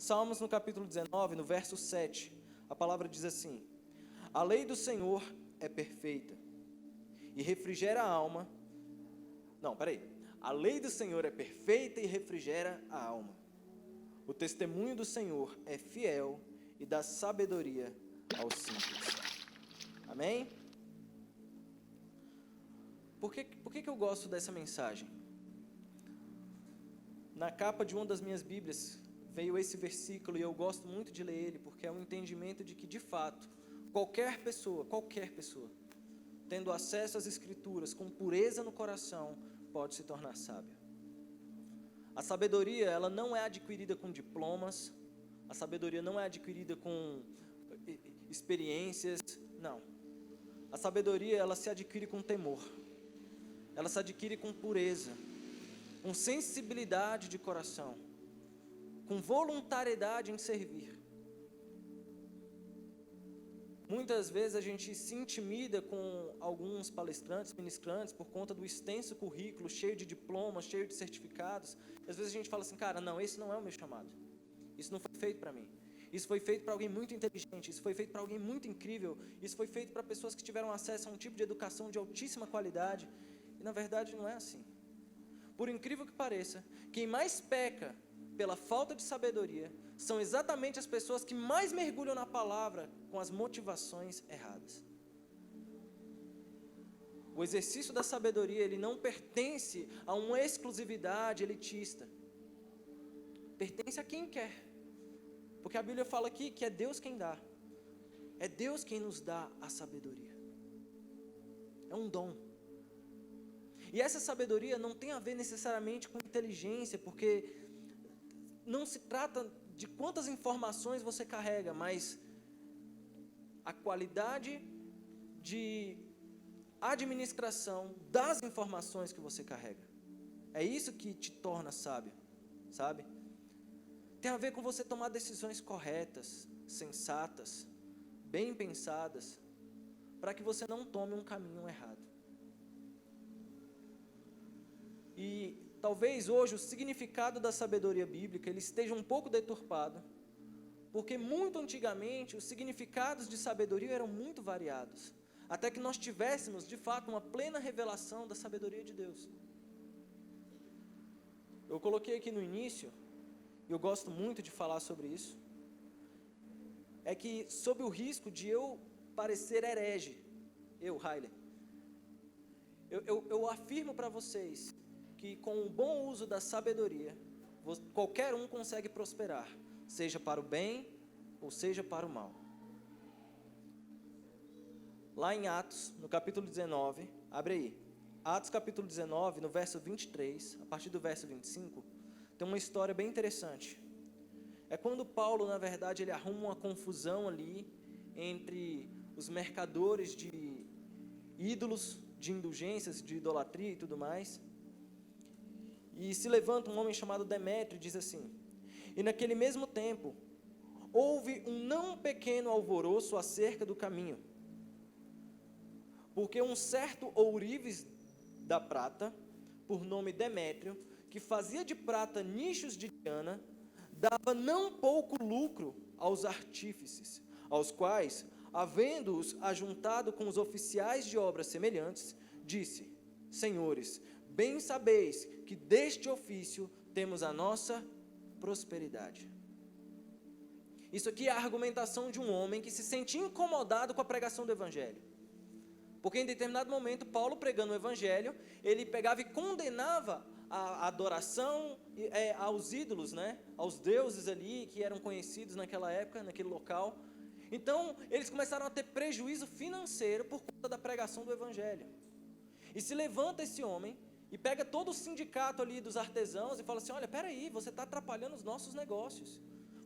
Salmos no capítulo 19, no verso 7, a palavra diz assim: a lei do Senhor é perfeita e refrigera a alma. Não, peraí. A lei do Senhor é perfeita e refrigera a alma. O testemunho do Senhor é fiel e dá sabedoria aos simples. Amém? Por que eu gosto dessa mensagem? Na capa de uma das minhas Bíblias veio esse versículo e eu gosto muito de ler ele, porque é um entendimento de que, de fato, qualquer pessoa, tendo acesso às Escrituras com pureza no coração, pode se tornar sábio. A sabedoria, ela não é adquirida com diplomas, a sabedoria não é adquirida com experiências, não. A sabedoria, ela se adquire com temor, ela se adquire com pureza, com sensibilidade de coração, com voluntariedade em servir. Muitas vezes a gente se intimida com alguns palestrantes, ministrantes, por conta do extenso currículo, cheio de diplomas, cheio de certificados. Às vezes a gente fala assim, cara, não, esse não é o meu chamado. Isso não foi feito para mim. Isso foi feito para alguém muito inteligente, isso foi feito para alguém muito incrível, isso foi feito para pessoas que tiveram acesso a um tipo de educação de altíssima qualidade. E na verdade não é assim. Por incrível que pareça, quem mais peca pela falta de sabedoria são exatamente as pessoas que mais mergulham na palavra com as motivações erradas. O exercício da sabedoria, ele não pertence a uma exclusividade elitista. Pertence a quem quer. Porque a Bíblia fala aqui que é Deus quem dá. É Deus quem nos dá a sabedoria. É um dom. E essa sabedoria não tem a ver necessariamente com inteligência, porque não se trata de quantas informações você carrega, mas a qualidade de administração das informações que você carrega. É isso que te torna sábio, sabe? Tem a ver com você tomar decisões corretas, sensatas, bem pensadas, para que você não tome um caminho errado. E talvez hoje o significado da sabedoria bíblica ele esteja um pouco deturpado, porque muito antigamente os significados de sabedoria eram muito variados, até que nós tivéssemos de fato uma plena revelação da sabedoria de Deus. Eu coloquei aqui no início, e eu gosto muito de falar sobre isso, é que sob o risco de eu parecer herege, Heiler, eu afirmo para vocês que com o bom uso da sabedoria, qualquer um consegue prosperar, seja para o bem ou seja para o mal. Lá em Atos, no capítulo 19, abre aí, Atos capítulo 19, no verso 23, a partir do verso 25, tem uma história bem interessante. É quando Paulo, na verdade, ele arruma uma confusão ali entre os mercadores de ídolos, de indulgências, de idolatria e tudo mais. E se levanta um homem chamado Demétrio e diz assim: e naquele mesmo tempo, houve um não pequeno alvoroço acerca do caminho, porque um certo ourives da prata, por nome Demétrio, que fazia de prata nichos de Diana, dava não pouco lucro aos artífices, aos quais, havendo-os ajuntado com os oficiais de obras semelhantes, disse: senhores, bem sabeis que deste ofício temos a nossa prosperidade. Isso aqui é a argumentação de um homem que se sentia incomodado com a pregação do Evangelho. Porque em determinado momento, Paulo pregando o Evangelho, ele pegava e condenava a adoração aos ídolos, né? Aos deuses ali que eram conhecidos naquela época, naquele local. Então, eles começaram a ter prejuízo financeiro por conta da pregação do Evangelho. E se levanta esse homem e pega todo o sindicato ali dos artesãos e fala assim: olha, peraí, você está atrapalhando os nossos negócios.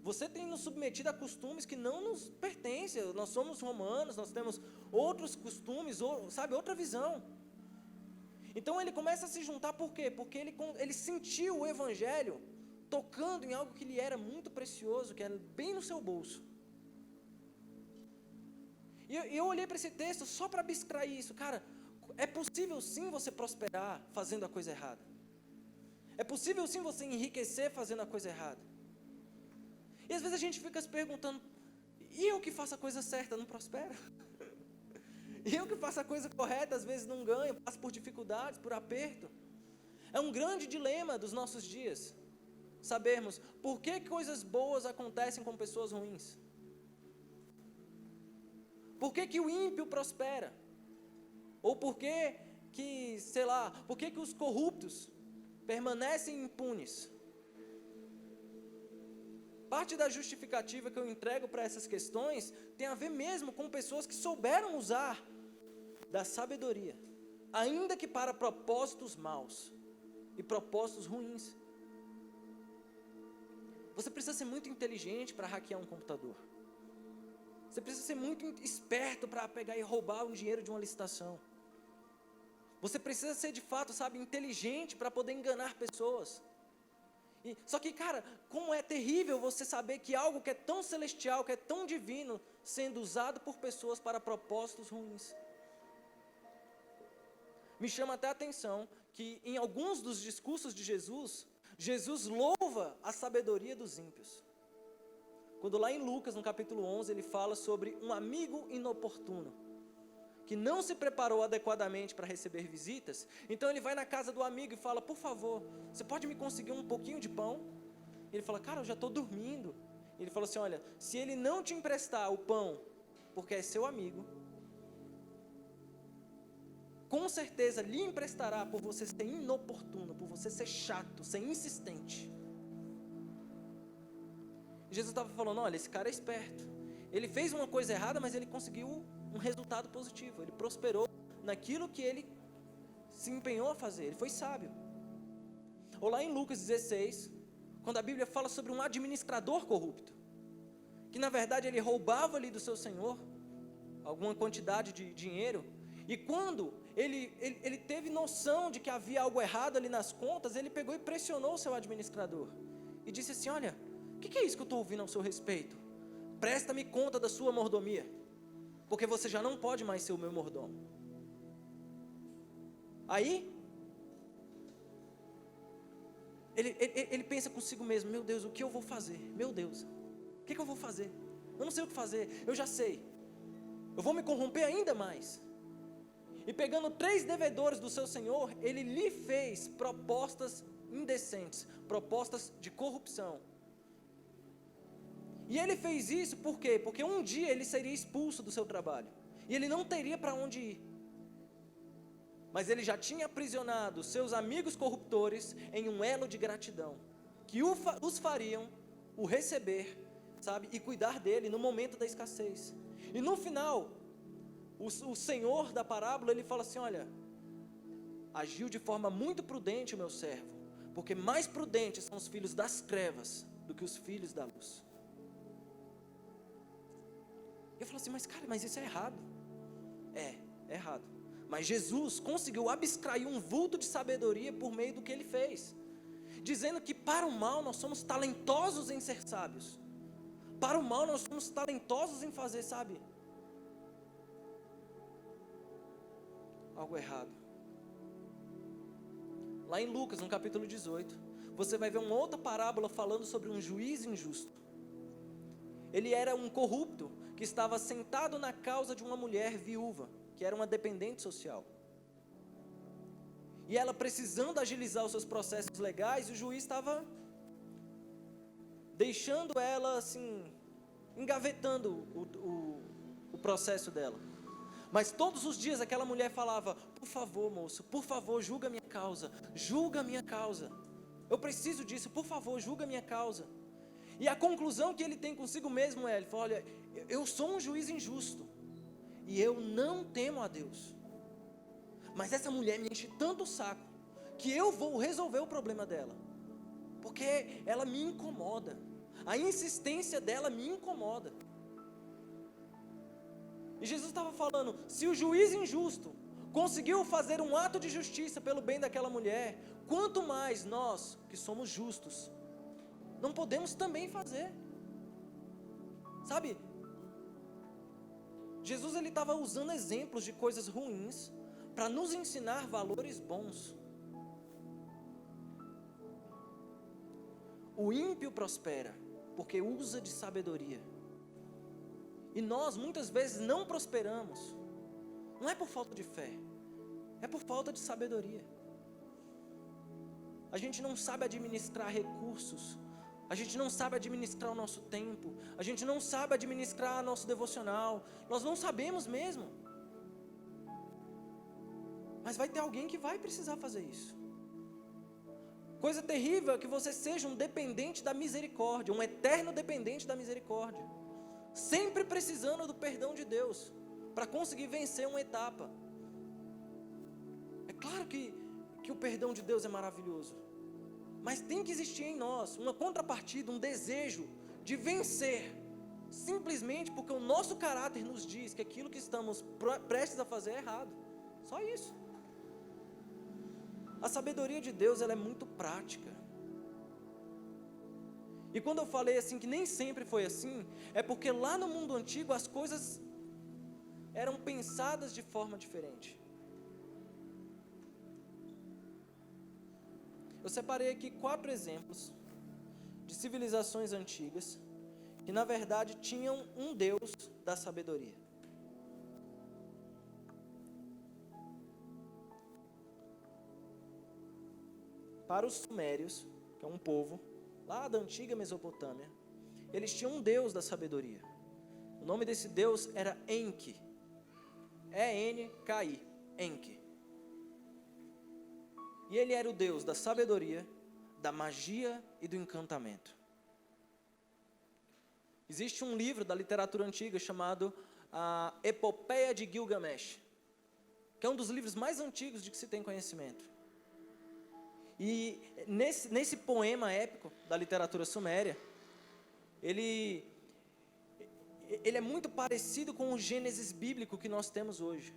Você tem nos submetido a costumes que não nos pertencem. Nós somos romanos, nós temos outros costumes, sabe, outra visão. Então ele começa a se juntar, por quê? Porque ele sentiu o Evangelho tocando em algo que lhe era muito precioso, que era bem no seu bolso. E eu olhei para esse texto só para abstrair isso. Cara, é possível sim você prosperar fazendo a coisa errada. É possível sim você enriquecer fazendo a coisa errada. E às vezes a gente fica se perguntando, e eu que faço a coisa certa, não prospera? E eu que faço a coisa correta, às vezes não ganho, passo por dificuldades, por aperto. É um grande dilema dos nossos dias, sabermos por que coisas boas acontecem com pessoas ruins. Por que o ímpio prospera? Ou por que, sei lá, por que os corruptos permanecem impunes? Parte da justificativa que eu entrego para essas questões tem a ver mesmo com pessoas que souberam usar da sabedoria, ainda que para propósitos maus e propósitos ruins. Você precisa ser muito inteligente para hackear um computador. Você precisa ser muito esperto para pegar e roubar o dinheiro de uma licitação. Você precisa ser de fato, inteligente para poder enganar pessoas. Só que, cara, como é terrível você saber que algo que é tão celestial, que é tão divino, sendo usado por pessoas para propósitos ruins. Me chama até a atenção que em alguns dos discursos de Jesus, Jesus louva a sabedoria dos ímpios. Quando lá em Lucas, no capítulo 11, ele fala sobre um amigo inoportuno, que não se preparou adequadamente para receber visitas. Então ele vai na casa do amigo e fala, por favor, você pode me conseguir um pouquinho de pão? Ele fala, cara, eu já estou dormindo. Ele fala assim, olha, se ele não te emprestar o pão, porque é seu amigo, com certeza lhe emprestará por você ser inoportuno, por você ser chato, ser insistente. Jesus estava falando, olha, esse cara é esperto. Ele fez uma coisa errada, mas ele conseguiu um resultado positivo. Ele prosperou naquilo que ele se empenhou a fazer. Ele foi sábio. Ou lá em Lucas 16, quando a Bíblia fala sobre um administrador corrupto, que na verdade ele roubava ali do seu senhor alguma quantidade de dinheiro, e quando ele teve noção de que havia algo errado ali nas contas, ele pegou e pressionou o seu administrador e disse assim, olha, o que é isso que eu estou ouvindo ao seu respeito? Presta-me conta da sua mordomia, porque você já não pode mais ser o meu mordomo. Aí, ele pensa consigo mesmo, meu Deus, o que eu vou fazer? Meu Deus, o que eu vou fazer? Eu não sei o que fazer, eu já sei. Eu vou me corromper ainda mais. E pegando 3 devedores do seu senhor, ele lhe fez propostas indecentes, propostas de corrupção. E ele fez isso por quê? Porque um dia ele seria expulso do seu trabalho. E ele não teria para onde ir. Mas ele já tinha aprisionado seus amigos corruptores em um elo de gratidão, que os fariam o receber, e cuidar dele no momento da escassez. E no final, o senhor da parábola, ele fala assim, olha, agiu de forma muito prudente o meu servo, porque mais prudentes são os filhos das trevas do que os filhos da luz. Eu falo assim, mas isso é errado. É errado. Mas Jesus conseguiu abstrair um vulto de sabedoria por meio do que ele fez, dizendo que para o mal nós somos talentosos em ser sábios. Para o mal nós somos talentosos em fazer, algo errado. Lá em Lucas, no capítulo 18, você vai ver uma outra parábola falando sobre um juiz injusto. Ele era um corrupto que estava sentado na causa de uma mulher viúva, que era uma dependente social. E ela precisando agilizar os seus processos legais, o juiz estava deixando ela assim, engavetando o processo dela. Mas todos os dias aquela mulher falava, por favor moço, por favor julga a minha causa, eu preciso disso, por favor julga a minha causa. E a conclusão que ele tem consigo mesmo é, ele fala, olha, eu sou um juiz injusto, e eu não temo a Deus, mas essa mulher me enche tanto o saco, que eu vou resolver o problema dela, porque ela me incomoda, a insistência dela me incomoda. E Jesus estava falando, se o juiz injusto conseguiu fazer um ato de justiça pelo bem daquela mulher, quanto mais nós, que somos justos, não podemos também fazer. Jesus ele estava usando exemplos de coisas ruins para nos ensinar valores bons. O ímpio prospera, porque usa de sabedoria. E nós muitas vezes não prosperamos, não é por falta de fé, é por falta de sabedoria. A gente não sabe administrar recursos, a gente não sabe administrar o nosso tempo, a gente não sabe administrar nosso devocional, nós não sabemos mesmo. Mas vai ter alguém que vai precisar fazer isso. Coisa terrível é que você seja um dependente da misericórdia, um eterno dependente da misericórdia, sempre precisando do perdão de Deus, para conseguir vencer uma etapa. É claro que o perdão de Deus é maravilhoso, mas tem que existir em nós uma contrapartida, um desejo de vencer, simplesmente porque o nosso caráter nos diz que aquilo que estamos prestes a fazer é errado, só isso. A sabedoria de Deus, ela é muito prática. E quando eu falei assim que nem sempre foi assim, é porque lá no mundo antigo as coisas eram pensadas de forma diferente. Eu separei aqui 4 exemplos de civilizações antigas que na verdade tinham um Deus da sabedoria. Para os sumérios, que é um povo lá da antiga Mesopotâmia, eles tinham um Deus da sabedoria. O nome desse Deus era Enki. E-N-K-I, Enki. E ele era o Deus da sabedoria, da magia e do encantamento. Existe um livro da literatura antiga chamado a Epopeia de Gilgamesh, que é um dos livros mais antigos de que se tem conhecimento. E nesse poema épico da literatura suméria, ele é muito parecido com o Gênesis bíblico que nós temos hoje.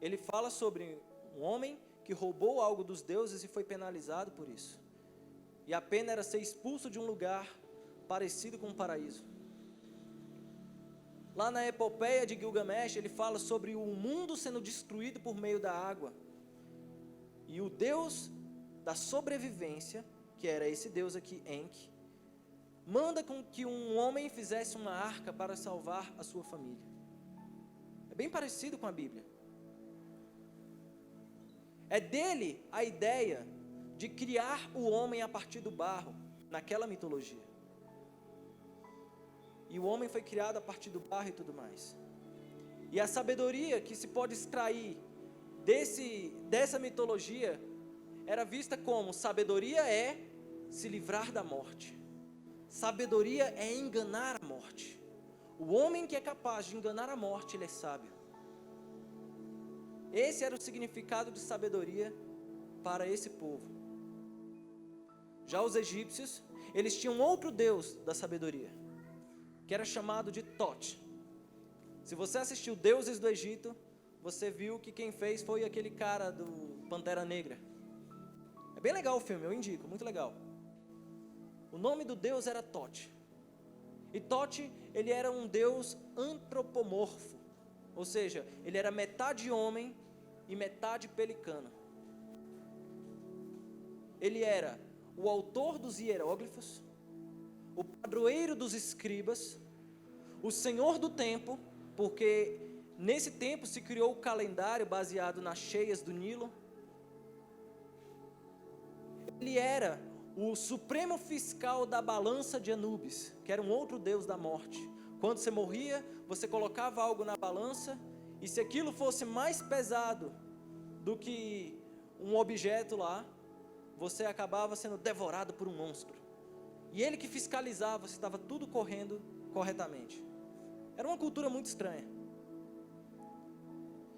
Ele fala sobre um homem que roubou algo dos deuses e foi penalizado por isso. E a pena era ser expulso de um lugar parecido com um paraíso. Lá na Epopeia de Gilgamesh, ele fala sobre o mundo sendo destruído por meio da água. E o Deus da sobrevivência, que era esse Deus aqui, Enki, manda com que um homem fizesse uma arca para salvar a sua família. É bem parecido com a Bíblia. É dele a ideia de criar o homem a partir do barro, naquela mitologia. E o homem foi criado a partir do barro e tudo mais. E a sabedoria que se pode extrair dessa mitologia era vista como: sabedoria é se livrar da morte, sabedoria é enganar a morte. O homem que é capaz de enganar a morte, ele é sábio. Esse era o significado de sabedoria para esse povo. Já os egípcios, eles tinham outro deus da sabedoria, que era chamado de Tote. Se você assistiu Deuses do Egito, você viu que quem fez foi aquele cara do Pantera Negra. É bem legal o filme, eu indico, muito legal. O nome do deus era Tote. E Tote, ele era um deus antropomorfo, ou seja, ele era metade homem e metade pelicano. Ele era o autor dos hieróglifos, o padroeiro dos escribas, o senhor do tempo, porque nesse tempo se criou o calendário baseado nas cheias do Nilo. Ele era o supremo fiscal da balança de Anubis, que era um outro deus da morte. Quando você morria, você colocava algo na balança, e se aquilo fosse mais pesado do que um objeto lá, você acabava sendo devorado por um monstro. E ele que fiscalizava se estava tudo correndo corretamente. Era uma cultura muito estranha.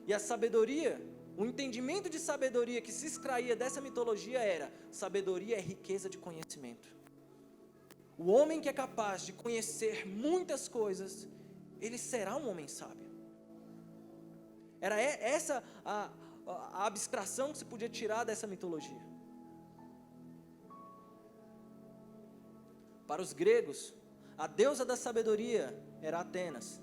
E a sabedoria, o entendimento de sabedoria que se extraía dessa mitologia era: sabedoria é riqueza de conhecimento. O homem que é capaz de conhecer muitas coisas, ele será um homem sábio. Era essa a abstração que se podia tirar dessa mitologia. Para os gregos, a deusa da sabedoria era Atenas.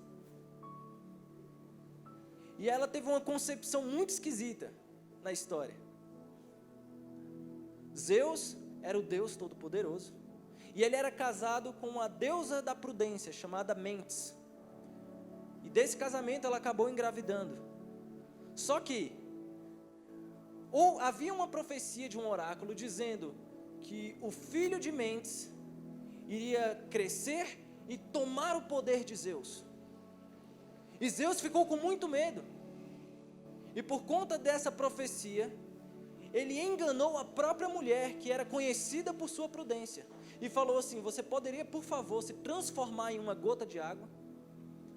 E ela teve uma concepção muito esquisita na história. Zeus era o Deus Todo-Poderoso, E ele era casado com uma deusa da prudência, chamada Mentes. E desse casamento ela acabou engravidando. Só que havia uma profecia de um oráculo dizendo que o filho de Mentes iria crescer e tomar o poder de Zeus. E Zeus ficou com muito medo. E por conta dessa profecia, ele enganou a própria mulher, que era conhecida por sua prudência, e falou assim: você poderia, por favor, se transformar em uma gota de água?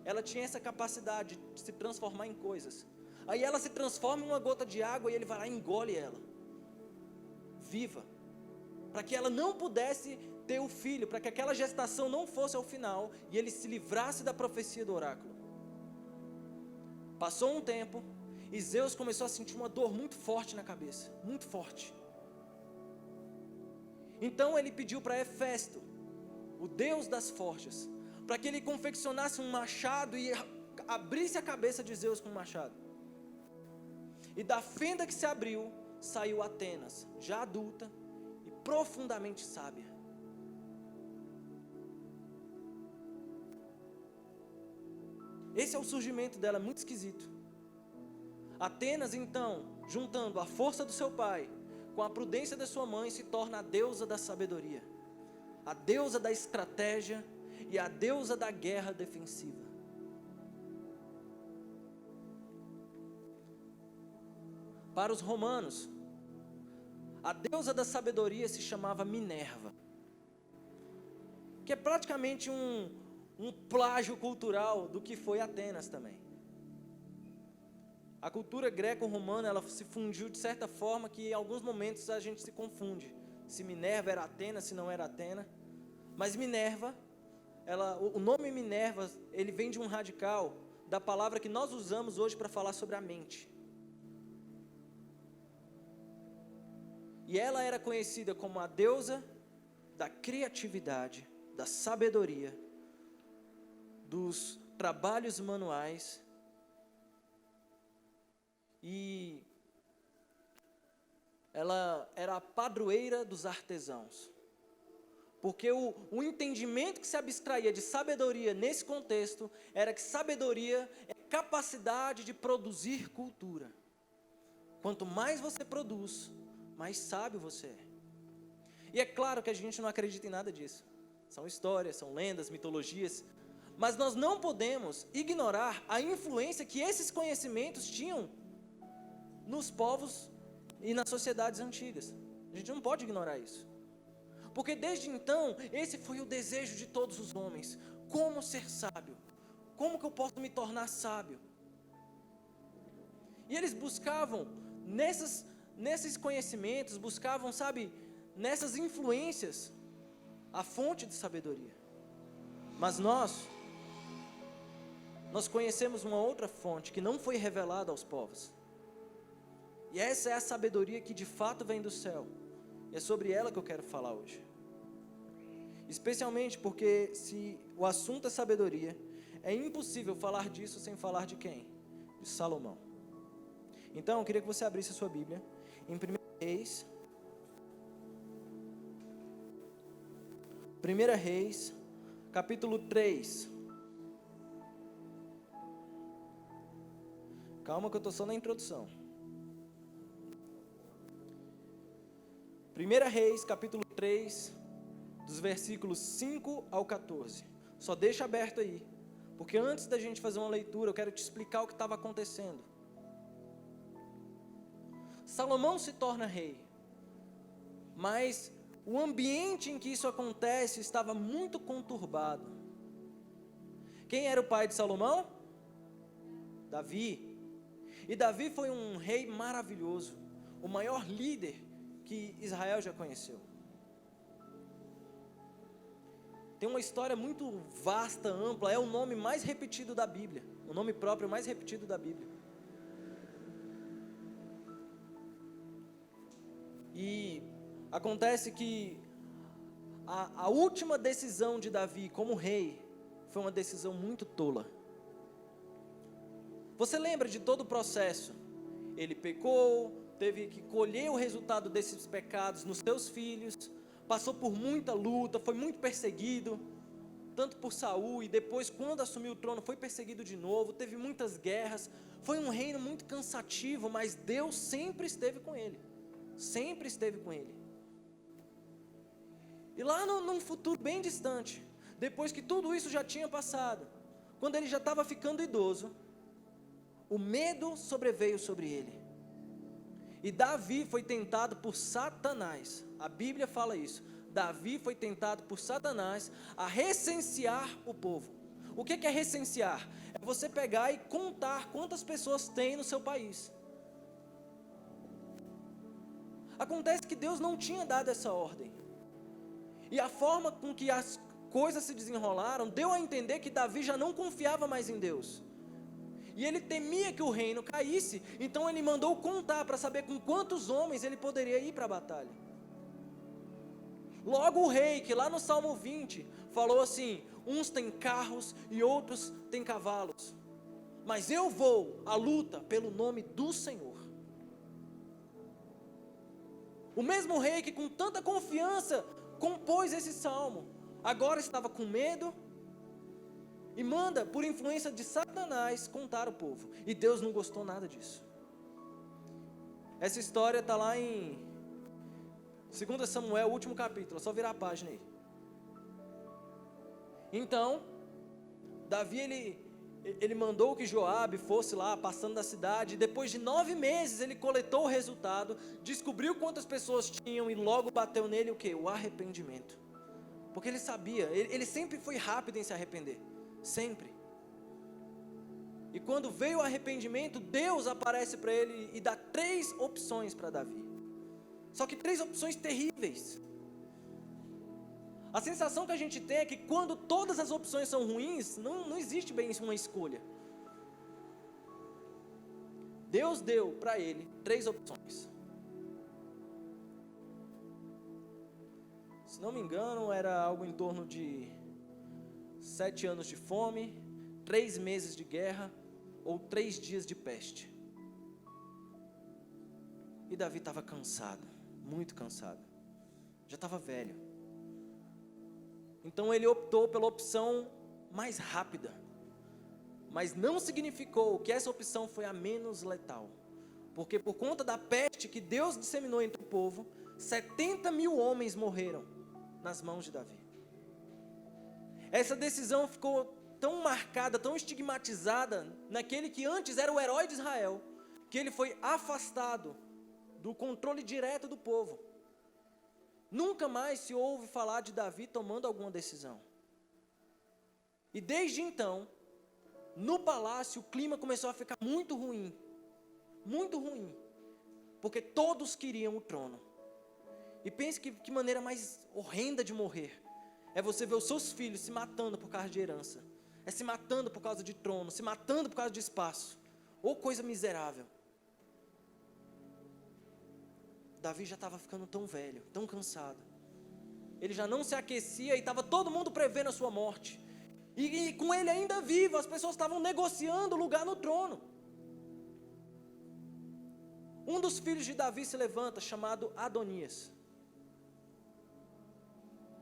Ela tinha essa capacidade de se transformar em coisas. Aí ela se transforma em uma gota de água e ele vai lá e engole ela, viva, para que ela não pudesse ter o filho, para que aquela gestação não fosse ao final, e ele se livrasse da profecia do oráculo. Passou um tempo, e Zeus começou a sentir uma dor muito forte na cabeça, muito forte. Então ele pediu para Hefesto, o deus das forjas, para que ele confeccionasse um machado e abrisse a cabeça de Zeus com um machado. E da fenda que se abriu, saiu Atenas, já adulta e profundamente sábia. Esse é o surgimento dela, muito esquisito. Atenas, então, juntando a força do seu pai com a prudência da sua mãe, se torna a deusa da sabedoria, a deusa da estratégia e a deusa da guerra defensiva. Para os romanos, a deusa da sabedoria se chamava Minerva, que é praticamente um plágio cultural do que foi Atenas também. A cultura greco-romana, ela se fundiu de certa forma que em alguns momentos a gente se confunde, se Minerva era Atena, se não era Atena. Mas Minerva, o nome Minerva, ele vem de um radical da palavra que nós usamos hoje para falar sobre a mente. E ela era conhecida como a deusa da criatividade, da sabedoria, dos trabalhos manuais, e ela era a padroeira dos artesãos, porque o entendimento que se abstraía de sabedoria nesse contexto era que sabedoria é capacidade de produzir cultura. Quanto mais você produz, mais sábio você é. E é claro que a gente não acredita em nada disso. São histórias, são lendas, mitologias, mas nós não podemos ignorar a influência que esses conhecimentos tinham nos povos e nas sociedades antigas. A gente não pode ignorar isso, porque desde então, esse foi o desejo de todos os homens: como ser sábio, como que eu posso me tornar sábio? E eles buscavam nesses conhecimentos, buscavam, nessas influências, a fonte de sabedoria. Mas nós conhecemos uma outra fonte que não foi revelada aos povos. E essa é a sabedoria que de fato vem do céu. E é sobre ela que eu quero falar hoje. Especialmente porque, se o assunto é sabedoria, é impossível falar disso sem falar de quem? De Salomão. Então, eu queria que você abrisse a sua Bíblia em 1 Reis. 1 Reis, capítulo 3. Calma que eu estou só na introdução. 1 Reis, capítulo 3, dos versículos 5 ao 14. Só deixa aberto aí, porque antes da gente fazer uma leitura, eu quero te explicar o que estava acontecendo. Salomão se torna rei, mas o ambiente em que isso acontece estava muito conturbado. Quem era o pai de Salomão? Davi. E Davi foi um rei maravilhoso, o maior líder que Israel já conheceu. Tem uma história muito vasta, ampla, é o nome mais repetido da Bíblia, o nome próprio mais repetido da Bíblia. E acontece que a última decisão de Davi como rei foi uma decisão muito tola. Você lembra de todo o processo? Ele pecou, teve que colher o resultado desses pecados nos seus filhos, passou por muita luta, foi muito perseguido, tanto por Saul, e depois, quando assumiu o trono, foi perseguido de novo, teve muitas guerras, foi um reino muito cansativo, mas Deus sempre esteve com ele, sempre esteve com ele. E lá num futuro bem distante, depois que tudo isso já tinha passado, quando ele já estava ficando idoso, o medo sobreveio sobre ele. E Davi foi tentado por Satanás, a Bíblia fala isso. Davi foi tentado por Satanás a recensear o povo. O que é recensear? É você pegar e contar quantas pessoas tem no seu país. Acontece que Deus não tinha dado essa ordem. E a forma com que as coisas se desenrolaram deu a entender que Davi já não confiava mais em Deus. E ele temia que o reino caísse, então ele mandou contar para saber com quantos homens ele poderia ir para a batalha. Logo o rei, que lá no Salmo 20, falou assim: uns têm carros e outros têm cavalos, mas eu vou à luta pelo nome do Senhor. O mesmo rei que com tanta confiança compôs esse salmo, agora estava com medo, e manda, por influência de Satanás, contar o povo. E Deus não gostou nada disso. Essa história está lá em 2 Samuel, último capítulo. É só virar a página aí. Então, Davi, ele mandou que Joabe fosse lá, passando da cidade. Depois de 9 meses, ele coletou o resultado, descobriu quantas pessoas tinham, e logo bateu nele o quê? O arrependimento. Porque ele sabia, ele sempre foi rápido em se arrepender. Sempre. E quando veio o arrependimento, Deus aparece para ele e dá 3 opções para Davi. Só que 3 opções terríveis. A sensação que a gente tem é que quando todas as opções são ruins, não existe bem uma escolha. Deus deu para ele 3 opções. Se não me engano, era algo em torno de 7 anos de fome, 3 meses de guerra, ou 3 dias de peste. E Davi estava cansado, muito cansado, já estava velho. Então ele optou pela opção mais rápida, mas não significou que essa opção foi a menos letal, porque por conta da peste que Deus disseminou entre o povo, 70 mil homens morreram nas mãos de Davi. Essa decisão ficou tão marcada, tão estigmatizada naquele que antes era o herói de Israel, que ele foi afastado do controle direto do povo. Nunca mais se ouve falar de Davi tomando alguma decisão. E desde então, no palácio, o clima começou a ficar muito ruim, porque todos queriam o trono. E pense que maneira mais horrenda de morrer. É você ver os seus filhos se matando por causa de herança. É se matando por causa de trono, se matando por causa de espaço. Ou coisa miserável. Davi já estava ficando tão velho, tão cansado. Ele já não se aquecia e estava todo mundo prevendo a sua morte. E com ele ainda vivo, as pessoas estavam negociando lugar no trono. Um dos filhos de Davi se levanta, chamado Adonias.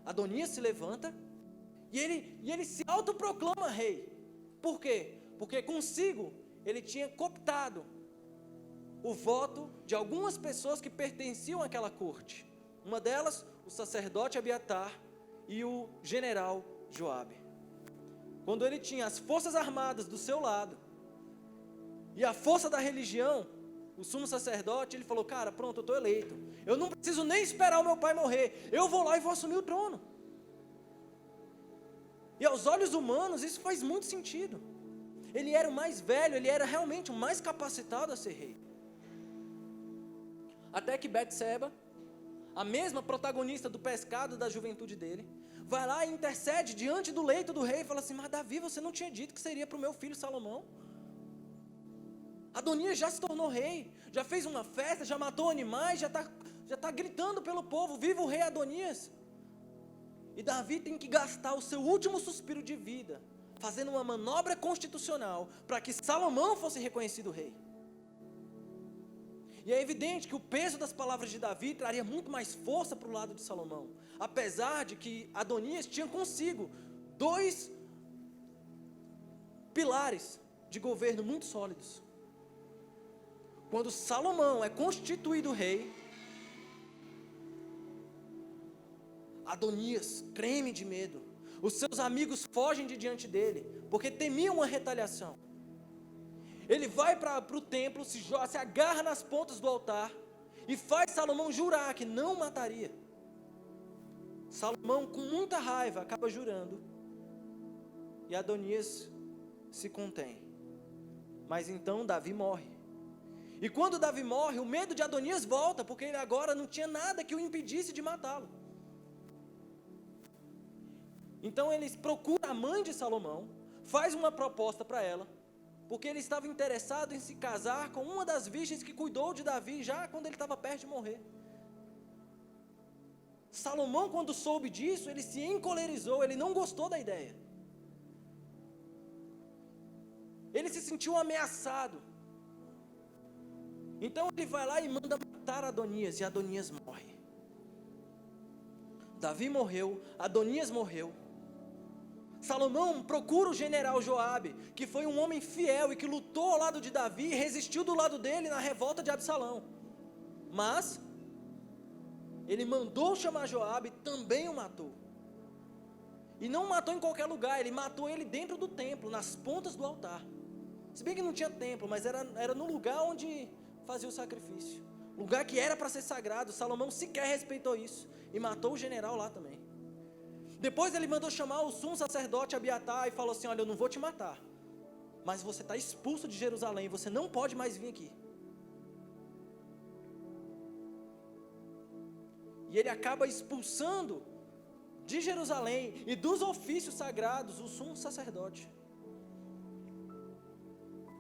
Adonias se levanta e ele se autoproclama rei. Por quê? Porque consigo ele tinha cooptado o voto de algumas pessoas que pertenciam àquela corte. Uma delas, o sacerdote Abiatar e o general Joabe. Quando ele tinha as forças armadas do seu lado e a força da religião, o sumo sacerdote, ele falou: cara, pronto, eu estou eleito, eu não preciso nem esperar o meu pai morrer, eu vou lá e vou assumir o trono. E aos olhos humanos isso faz muito sentido. Ele era o mais velho, ele era realmente o mais capacitado a ser rei. Até que Betseba, a mesma protagonista do pescado da juventude dele, vai lá e intercede diante do leito do rei e fala assim: mas Davi, você não tinha dito que seria para o meu filho Salomão? Adonias já se tornou rei, já fez uma festa, já matou animais, já está gritando pelo povo: viva o rei Adonias! E Davi tem que gastar o seu último suspiro de vida fazendo uma manobra constitucional para que Salomão fosse reconhecido rei. E é evidente que o peso das palavras de Davi traria muito mais força para o lado de Salomão. apesar de que Adonias tinha consigo 2 pilares de governo muito sólidos. Quando Salomão é constituído rei, Adonias treme de medo. Os seus amigos fogem de diante dele, porque temiam uma retaliação. Ele vai para o templo, se agarra nas pontas do altar e faz Salomão jurar que não mataria. Salomão, com muita raiva, acaba jurando. E Adonias se contém. Mas então Davi morre. E quando Davi morre, o medo de Adonias volta, porque ele agora não tinha nada que o impedisse de matá-lo. Então ele procura a mãe de Salomão, faz uma proposta para ela, porque ele estava interessado em se casar com uma das virgens que cuidou de Davi já quando ele estava perto de morrer. Salomão, quando soube disso, ele se encolerizou, ele não gostou da ideia. Ele se sentiu ameaçado. Então ele vai lá e manda matar Adonias, e Adonias morre. Davi morreu, Adonias morreu. Salomão procura o general Joabe, que foi um homem fiel e que lutou ao lado de Davi e resistiu do lado dele na revolta de Absalão. Mas ele mandou chamar Joabe, também o matou. E não matou em qualquer lugar, ele matou ele dentro do templo, nas pontas do altar. Se bem que não tinha templo, mas era no lugar onde fazia o sacrifício. Lugar que era para ser sagrado, Salomão sequer respeitou isso. E matou o general lá também. Depois ele mandou chamar o sumo sacerdote Abiatar e falou assim: olha, eu não vou te matar, mas você está expulso de Jerusalém, você não pode mais vir aqui. E ele acaba expulsando de Jerusalém e dos ofícios sagrados o sumo sacerdote.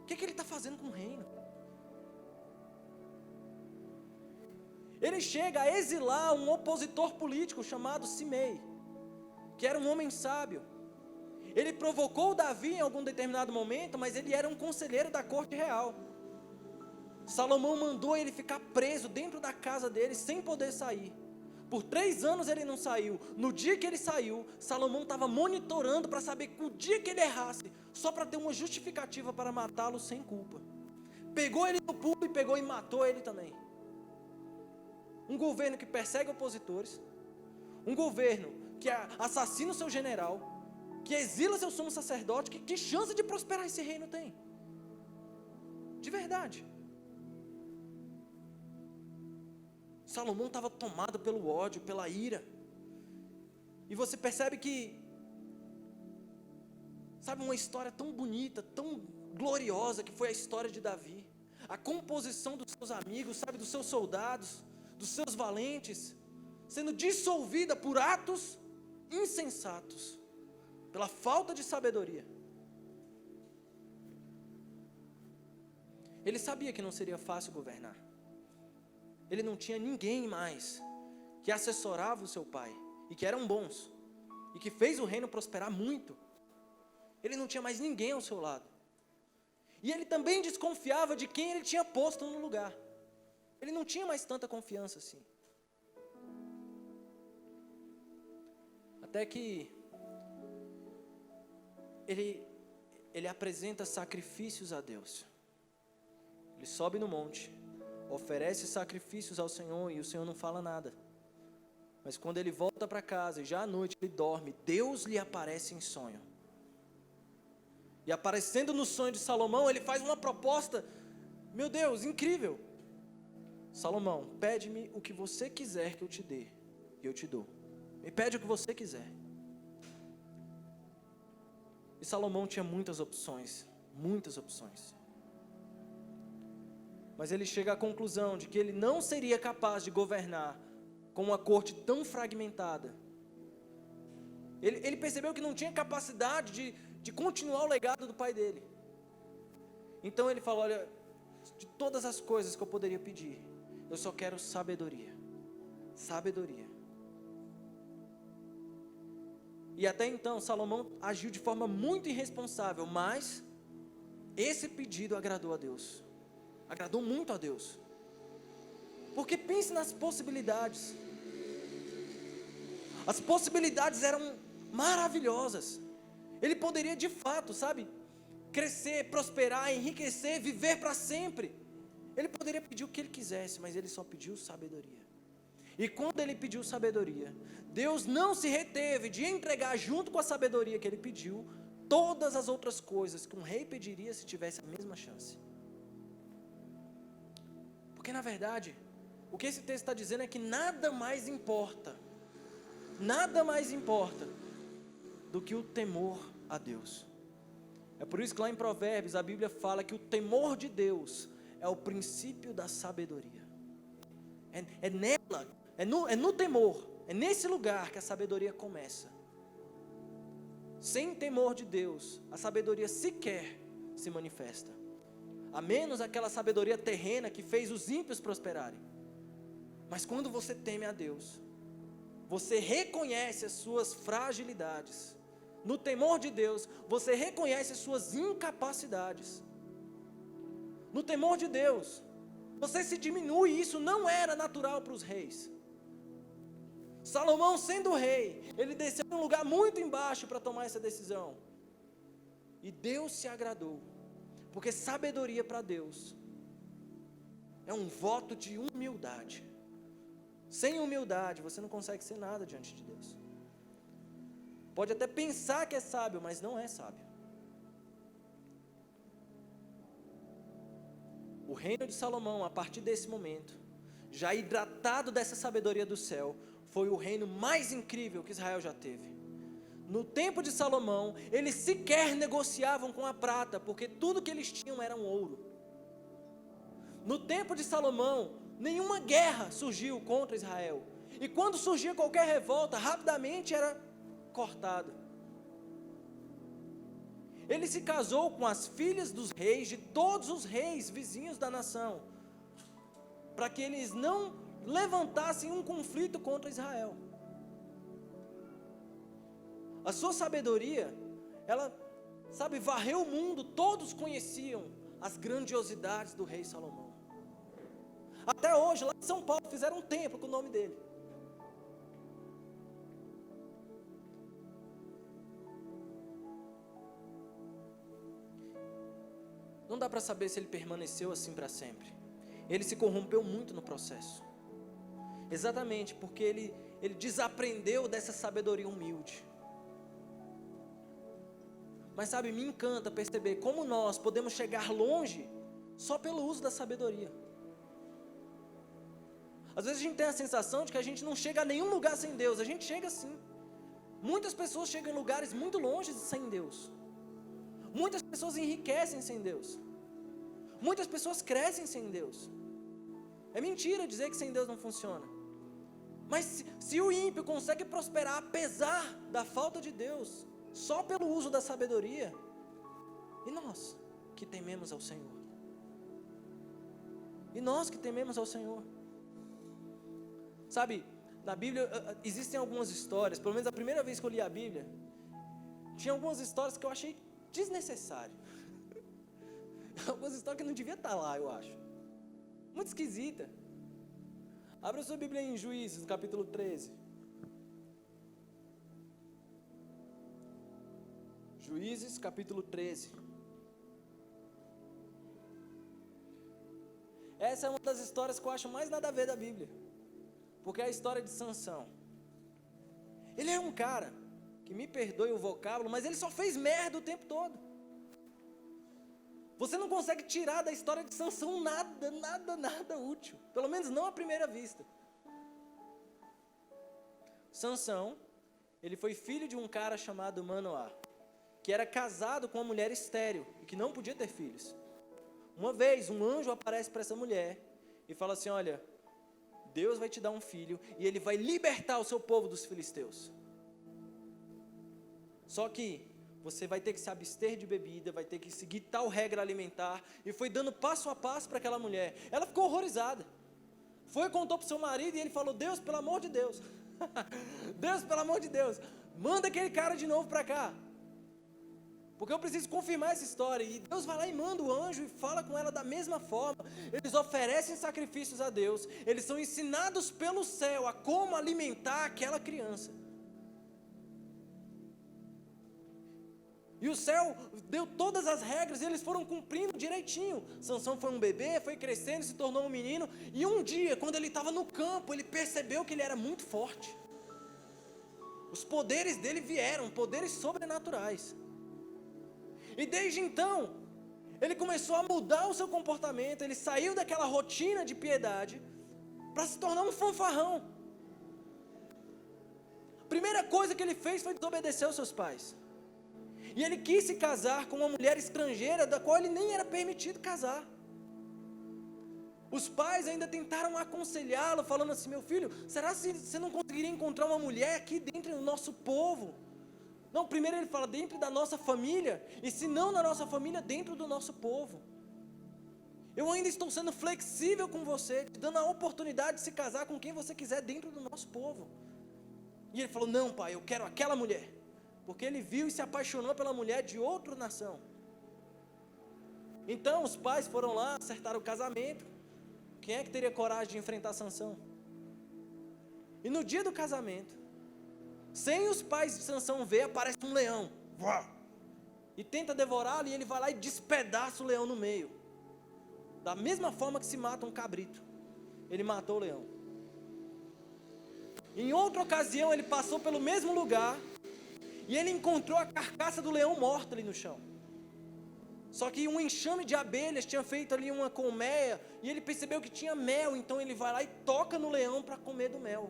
O que ele está fazendo com o reino? Ele chega a exilar um opositor político chamado Simei, que era um homem sábio. Ele provocou Davi em algum determinado momento, mas ele era um conselheiro da corte real. Salomão mandou ele ficar preso dentro da casa dele, sem poder sair. Por 3 anos ele não saiu. No dia que ele saiu, Salomão estava monitorando para saber que o dia que ele errasse, só para ter uma justificativa para matá-lo sem culpa. Pegou ele no pulo e pegou e matou ele também. Um governo que persegue opositores, um governo que assassina o seu general, que exila seu sumo sacerdote, que chance de prosperar esse reino tem? De verdade. Salomão estava tomado pelo ódio, pela ira. E você percebe que, sabe, uma história tão bonita, tão gloriosa que foi a história de Davi. A composição dos seus amigos, sabe, dos seus soldados, dos seus valentes, sendo dissolvida por atos insensatos, pela falta de sabedoria. Ele sabia que não seria fácil governar. Ele não tinha ninguém mais que assessorava o seu pai, e que eram bons, e que fez o reino prosperar muito. Ele não tinha mais ninguém ao seu lado. E ele também desconfiava de quem ele tinha posto no lugar. Ele não tinha mais tanta confiança assim. Até que ele apresenta sacrifícios a Deus. Ele sobe no monte, oferece sacrifícios ao Senhor, e o Senhor não fala nada. Mas quando ele volta para casa, e já à noite ele dorme, Deus lhe aparece em sonho. E aparecendo no sonho de Salomão, ele faz uma proposta, meu Deus, incrível. Salomão, pede-me o que você quiser que eu te dê, e eu te dou. Me pede o que você quiser. E Salomão tinha muitas opções, muitas opções. Mas ele chega à conclusão de que ele não seria capaz de governar com uma corte tão fragmentada. Ele percebeu que não tinha capacidade de continuar o legado do pai dele. Então ele falou, olha, de todas as coisas que eu poderia pedir, eu só quero sabedoria. Sabedoria. E até então Salomão agiu de forma muito irresponsável, mas esse pedido agradou a Deus. Agradou muito a Deus. Porque pense nas possibilidades. As possibilidades eram maravilhosas. Ele poderia de fato, crescer, prosperar, enriquecer, viver para sempre. Ele poderia pedir o que ele quisesse, mas ele só pediu sabedoria. E quando ele pediu sabedoria, Deus não se reteve de entregar junto com a sabedoria que ele pediu, todas as outras coisas que um rei pediria se tivesse a mesma chance. Porque na verdade, o que esse texto está dizendo é que nada mais importa do que o temor a Deus. É por isso que lá em Provérbios a Bíblia fala que o temor de Deus é o princípio da sabedoria. É no temor, é nesse lugar que a sabedoria começa. Sem temor de Deus, a sabedoria sequer se manifesta. A menos aquela sabedoria terrena que fez os ímpios prosperarem. Mas quando você teme a Deus, você reconhece as suas fragilidades. No temor de Deus, você reconhece as suas incapacidades. No temor de Deus, você se diminui, e isso não era natural para os reis. Salomão, sendo rei, ele desceu em um lugar muito embaixo para tomar essa decisão. E Deus se agradou, porque sabedoria para Deus é um voto de humildade. Sem humildade, você não consegue ser nada diante de Deus. Pode até pensar que é sábio, mas não é sábio. O reino de Salomão, a partir desse momento, já hidratado dessa sabedoria do céu, foi o reino mais incrível que Israel já teve. No tempo de Salomão, eles sequer negociavam com a prata, porque tudo que eles tinham era um ouro. No tempo de Salomão, nenhuma guerra surgiu contra Israel. E quando surgia qualquer revolta, rapidamente era cortado. Ele se casou com as filhas dos reis, de todos os reis vizinhos da nação, para que eles não levantassem um conflito contra Israel. A sua sabedoria, ela, varreu o mundo. Todos conheciam as grandiosidades do rei Salomão. Até hoje, lá em São Paulo, fizeram um templo com o nome dele. Não dá para saber se ele permaneceu assim para sempre. Ele se corrompeu muito no processo. Exatamente porque ele desaprendeu dessa sabedoria humilde. Mas me encanta perceber como nós podemos chegar longe só pelo uso da sabedoria. Às vezes a gente tem a sensação de que a gente não chega a nenhum lugar sem Deus. A gente chega sim. Muitas pessoas chegam em lugares muito longe sem Deus. Muitas pessoas enriquecem sem Deus. Muitas pessoas crescem sem Deus. É mentira dizer que sem Deus não funciona. Mas se o ímpio consegue prosperar apesar da falta de Deus, só pelo uso da sabedoria, e nós que tememos ao Senhor? E nós que tememos ao Senhor? Na Bíblia existem algumas histórias, pelo menos a primeira vez que eu li a Bíblia, tinha algumas histórias que eu achei desnecessário. Algumas histórias que não devia estar lá, eu acho. Muito esquisita. Abra a sua Bíblia em Juízes, no capítulo 13. Juízes, capítulo 13. Essa é uma das histórias que eu acho mais nada a ver da Bíblia. Porque é a história de Sansão. Ele é um cara, que me perdoe o vocábulo, mas ele só fez merda o tempo todo. Você não consegue tirar da história de Sansão nada útil. Pelo menos não à primeira vista. Sansão, ele foi filho de um cara chamado Manoá, que era casado com uma mulher estéril e que não podia ter filhos. Uma vez, um anjo aparece para essa mulher e fala assim: olha, Deus vai te dar um filho e ele vai libertar o seu povo dos filisteus. Só que você vai ter que se abster de bebida, vai ter que seguir tal regra alimentar. E foi dando passo a passo para aquela mulher. Ela ficou horrorizada. Foi e contou para o seu marido e ele falou: Deus, pelo amor de Deus. Deus, pelo amor de Deus, manda aquele cara de novo para cá. Porque eu preciso confirmar essa história. E Deus vai lá e manda o anjo e fala com ela da mesma forma. Eles oferecem sacrifícios a Deus. Eles são ensinados pelo céu a como alimentar aquela criança. E o céu deu todas as regras e eles foram cumprindo direitinho. Sansão foi um bebê, foi crescendo, se tornou um menino. E um dia, quando ele estava no campo, ele percebeu que ele era muito forte. Os poderes dele vieram, poderes sobrenaturais. E desde então, ele começou a mudar o seu comportamento. Ele saiu daquela rotina de piedade para se tornar um fanfarrão. A primeira coisa que ele fez foi desobedecer aos seus pais. E ele quis se casar com uma mulher estrangeira, da qual ele nem era permitido casar. Os pais ainda tentaram aconselhá-lo, falando assim: meu filho, será que você não conseguiria encontrar uma mulher aqui dentro do nosso povo? Não, primeiro ele fala dentro da nossa família, e se não na nossa família, dentro do nosso povo. Eu ainda estou sendo flexível com você, te dando a oportunidade de se casar com quem você quiser dentro do nosso povo. E ele falou: não, pai, eu quero aquela mulher. Porque ele viu e se apaixonou pela mulher de outra nação. Então os pais foram lá, acertaram o casamento. Quem é que teria coragem de enfrentar Sansão? E no dia do casamento, sem os pais de Sansão ver, aparece um leão. E tenta devorá-lo, e ele vai lá e despedaça o leão no meio. Da mesma forma que se mata um cabrito. Ele matou o leão. Em outra ocasião, ele passou pelo mesmo lugar, e ele encontrou a carcaça do leão morta ali no chão. Só que um enxame de abelhas tinha feito ali uma colmeia, e ele percebeu que tinha mel, então ele vai lá e toca no leão para comer do mel.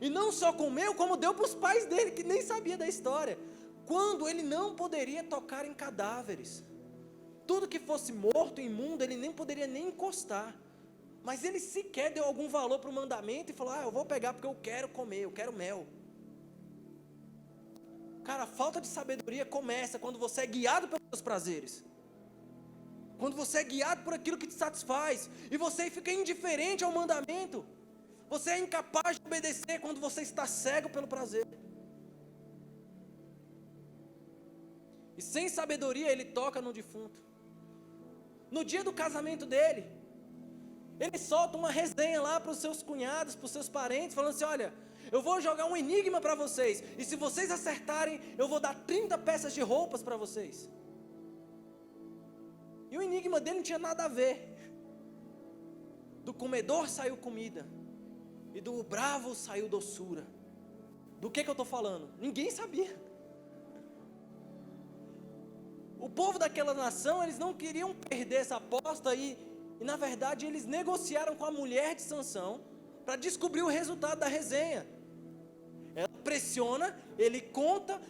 E não só comeu, como deu para os pais dele, que nem sabia da história. Quando ele não poderia tocar em cadáveres. Tudo que fosse morto, imundo, ele nem poderia nem encostar. Mas ele sequer deu algum valor para o mandamento e falou: eu vou pegar porque eu quero comer, eu quero mel. Cara, a falta de sabedoria começa quando você é guiado pelos seus prazeres. Quando você é guiado por aquilo que te satisfaz. E você fica indiferente ao mandamento. Você é incapaz de obedecer quando você está cego pelo prazer. E sem sabedoria ele toca no defunto. No dia do casamento dele, ele solta uma resenha lá para os seus cunhados, para os seus parentes, falando assim: olha, eu vou jogar um enigma para vocês, e se vocês acertarem, eu vou dar 30 peças de roupas para vocês. E o enigma dele não tinha nada a ver. Do comedor saiu comida, e do bravo saiu doçura. Do que eu estou falando? Ninguém sabia. O povo daquela nação, eles não queriam perder essa aposta, e na verdade eles negociaram com a mulher de Sansão, para descobrir o resultado da resenha. Ela pressiona,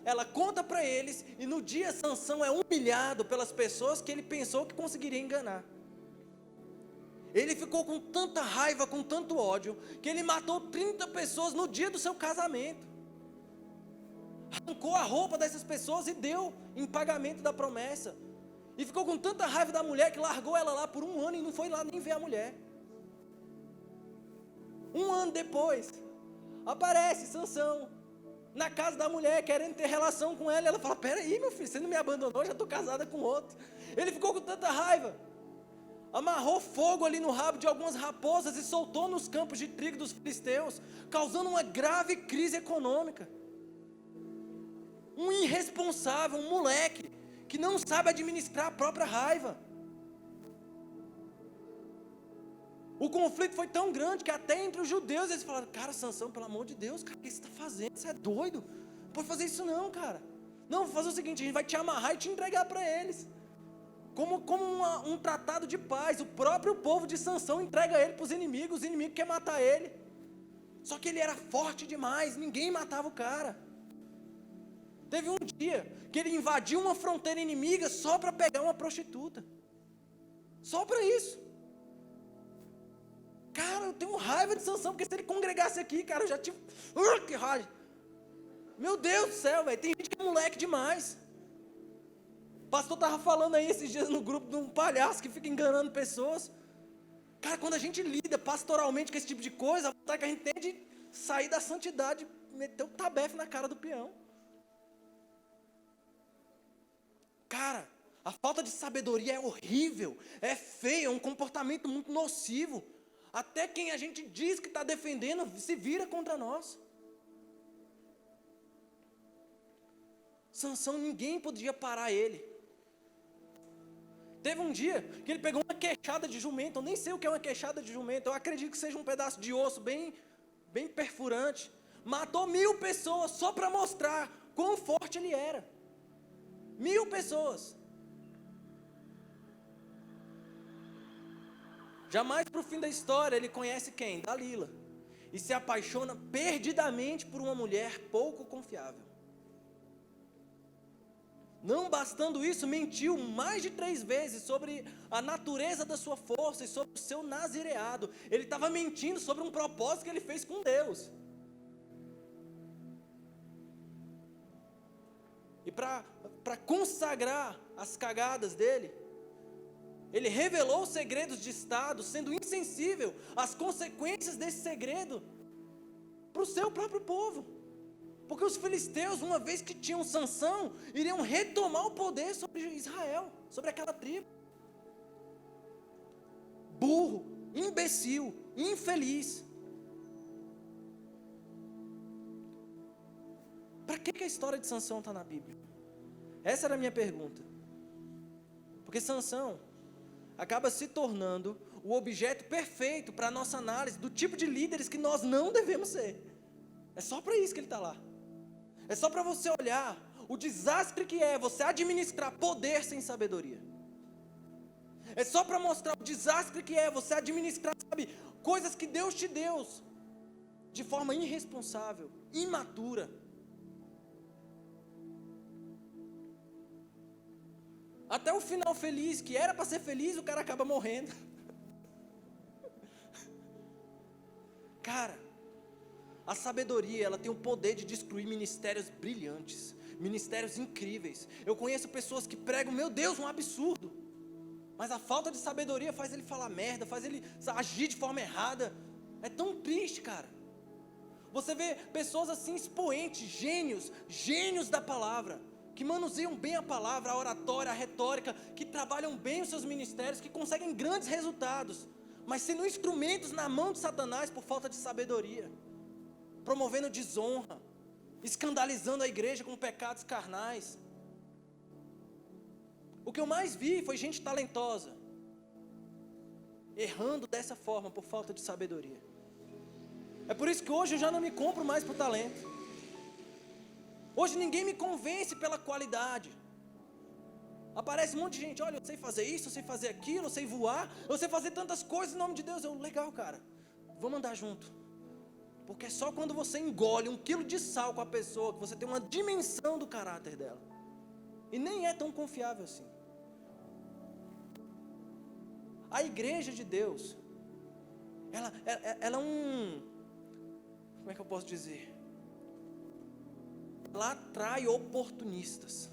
ela conta para eles, e no dia Sansão é humilhado pelas pessoas que ele pensou que conseguiria enganar. Ele ficou com tanta raiva, com tanto ódio, que ele matou 30 pessoas no dia do seu casamento. Arrancou a roupa dessas pessoas e deu em pagamento da promessa. E ficou com tanta raiva da mulher que largou ela lá por 1 ano e não foi lá nem ver a mulher. 1 ano depois, aparece Sansão na casa da mulher, querendo ter relação com ela. E ela fala: peraí, meu filho, você não me abandonou, já estou casada com outro. Ele ficou com tanta raiva, amarrou fogo ali no rabo de algumas raposas e soltou nos campos de trigo dos filisteus, causando uma grave crise econômica. Um irresponsável, um moleque, que não sabe administrar a própria raiva. O conflito foi tão grande que até entre os judeus eles falaram: cara, Sansão, pelo amor de Deus, cara, o que você está fazendo? Você é doido? Não pode fazer isso não, cara. Não, vou fazer o seguinte, a gente vai te amarrar e te entregar para eles. Como um tratado de paz. O próprio povo de Sansão entrega ele para os inimigos querem matar ele. Só que ele era forte demais, ninguém matava o cara. Teve um dia que ele invadiu uma fronteira inimiga só para pegar uma prostituta. Só para isso. Cara, eu tenho raiva de Sansão, porque se ele congregasse aqui, cara, eu já tive... que raiva. Meu Deus do céu, velho, tem gente que é moleque demais. O pastor estava falando aí esses dias no grupo de um palhaço que fica enganando pessoas. Cara, quando a gente lida pastoralmente com esse tipo de coisa, a vontade que a gente tem de sair da santidade, meter o tabefe na cara do peão. Cara, a falta de sabedoria é horrível, é feio, é um comportamento muito nocivo. Até quem a gente diz que está defendendo se vira contra nós. Sansão, ninguém podia parar ele. Teve um dia que ele pegou uma queixada de jumento. Eu nem sei o que é uma queixada de jumento. Eu acredito que seja um pedaço de osso bem perfurante. Matou 1000 pessoas só para mostrar quão forte ele era. 1000 pessoas. Jamais para o fim da história ele conhece quem? Dalila. E se apaixona perdidamente por uma mulher pouco confiável. Não bastando isso, mentiu mais de 3 vezes sobre a natureza da sua força e sobre o seu nazireado. Ele estava mentindo sobre um propósito que ele fez com Deus. E para consagrar as cagadas dele, ele revelou segredos de Estado, sendo insensível às consequências desse segredo para o seu próprio povo. Porque os filisteus, uma vez que tinham Sansão, iriam retomar o poder sobre Israel, sobre aquela tribo. Burro, imbecil, infeliz. Para que a história de Sansão está na Bíblia? Essa era a minha pergunta. Porque Sansão acaba se tornando o objeto perfeito para a nossa análise do tipo de líderes que nós não devemos ser. É só para isso que ele está lá. É só para você olhar o desastre que é você administrar poder sem sabedoria. É só para mostrar o desastre que é você administrar, coisas que Deus te deu de forma irresponsável, imatura. Até o final feliz, que era para ser feliz, o cara acaba morrendo. Cara, a sabedoria, ela tem o poder de destruir ministérios brilhantes, ministérios incríveis. Eu conheço pessoas que pregam, meu Deus, um absurdo. Mas a falta de sabedoria faz ele falar merda, faz ele agir de forma errada. É tão triste, cara. Você vê pessoas assim, expoentes, gênios da palavra, que manuseiam bem a palavra, a oratória, a retórica, que trabalham bem os seus ministérios, que conseguem grandes resultados, mas sendo instrumentos na mão de Satanás por falta de sabedoria, promovendo desonra, escandalizando a igreja com pecados carnais. O que eu mais vi foi gente talentosa, errando dessa forma por falta de sabedoria. É por isso que hoje eu já não me compro mais por talento. Hoje ninguém me convence pela qualidade. Aparece um monte de gente, olha, eu sei fazer isso, eu sei fazer aquilo, eu sei voar, eu sei fazer tantas coisas em nome de Deus. Legal, cara, vamos andar junto. Porque é só quando você engole 1 quilo de sal com a pessoa que você tem uma dimensão do caráter dela. E nem é tão confiável assim. A igreja de Deus, ela é um... Como é que eu posso dizer? Ela atrai oportunistas.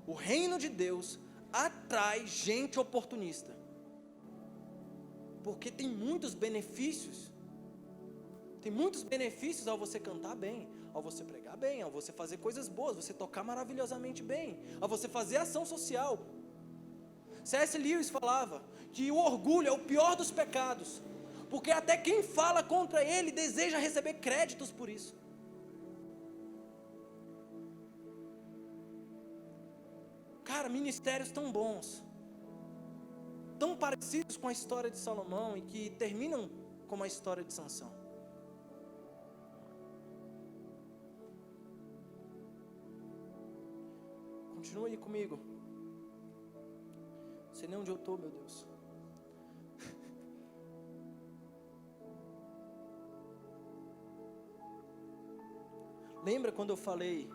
O reino de Deus atrai gente oportunista. Porque tem muitos benefícios. Tem muitos benefícios ao você cantar bem, ao você pregar bem, ao você fazer coisas boas, você tocar maravilhosamente bem, ao você fazer ação social. C.S. Lewis falava que o orgulho é o pior dos pecados, porque até quem fala contra ele deseja receber créditos por isso. Cara, ministérios tão bons, tão parecidos com a história de Salomão e que terminam como a história de Sansão. Continua aí comigo. Não sei nem onde eu estou, meu Deus. Lembra quando eu falei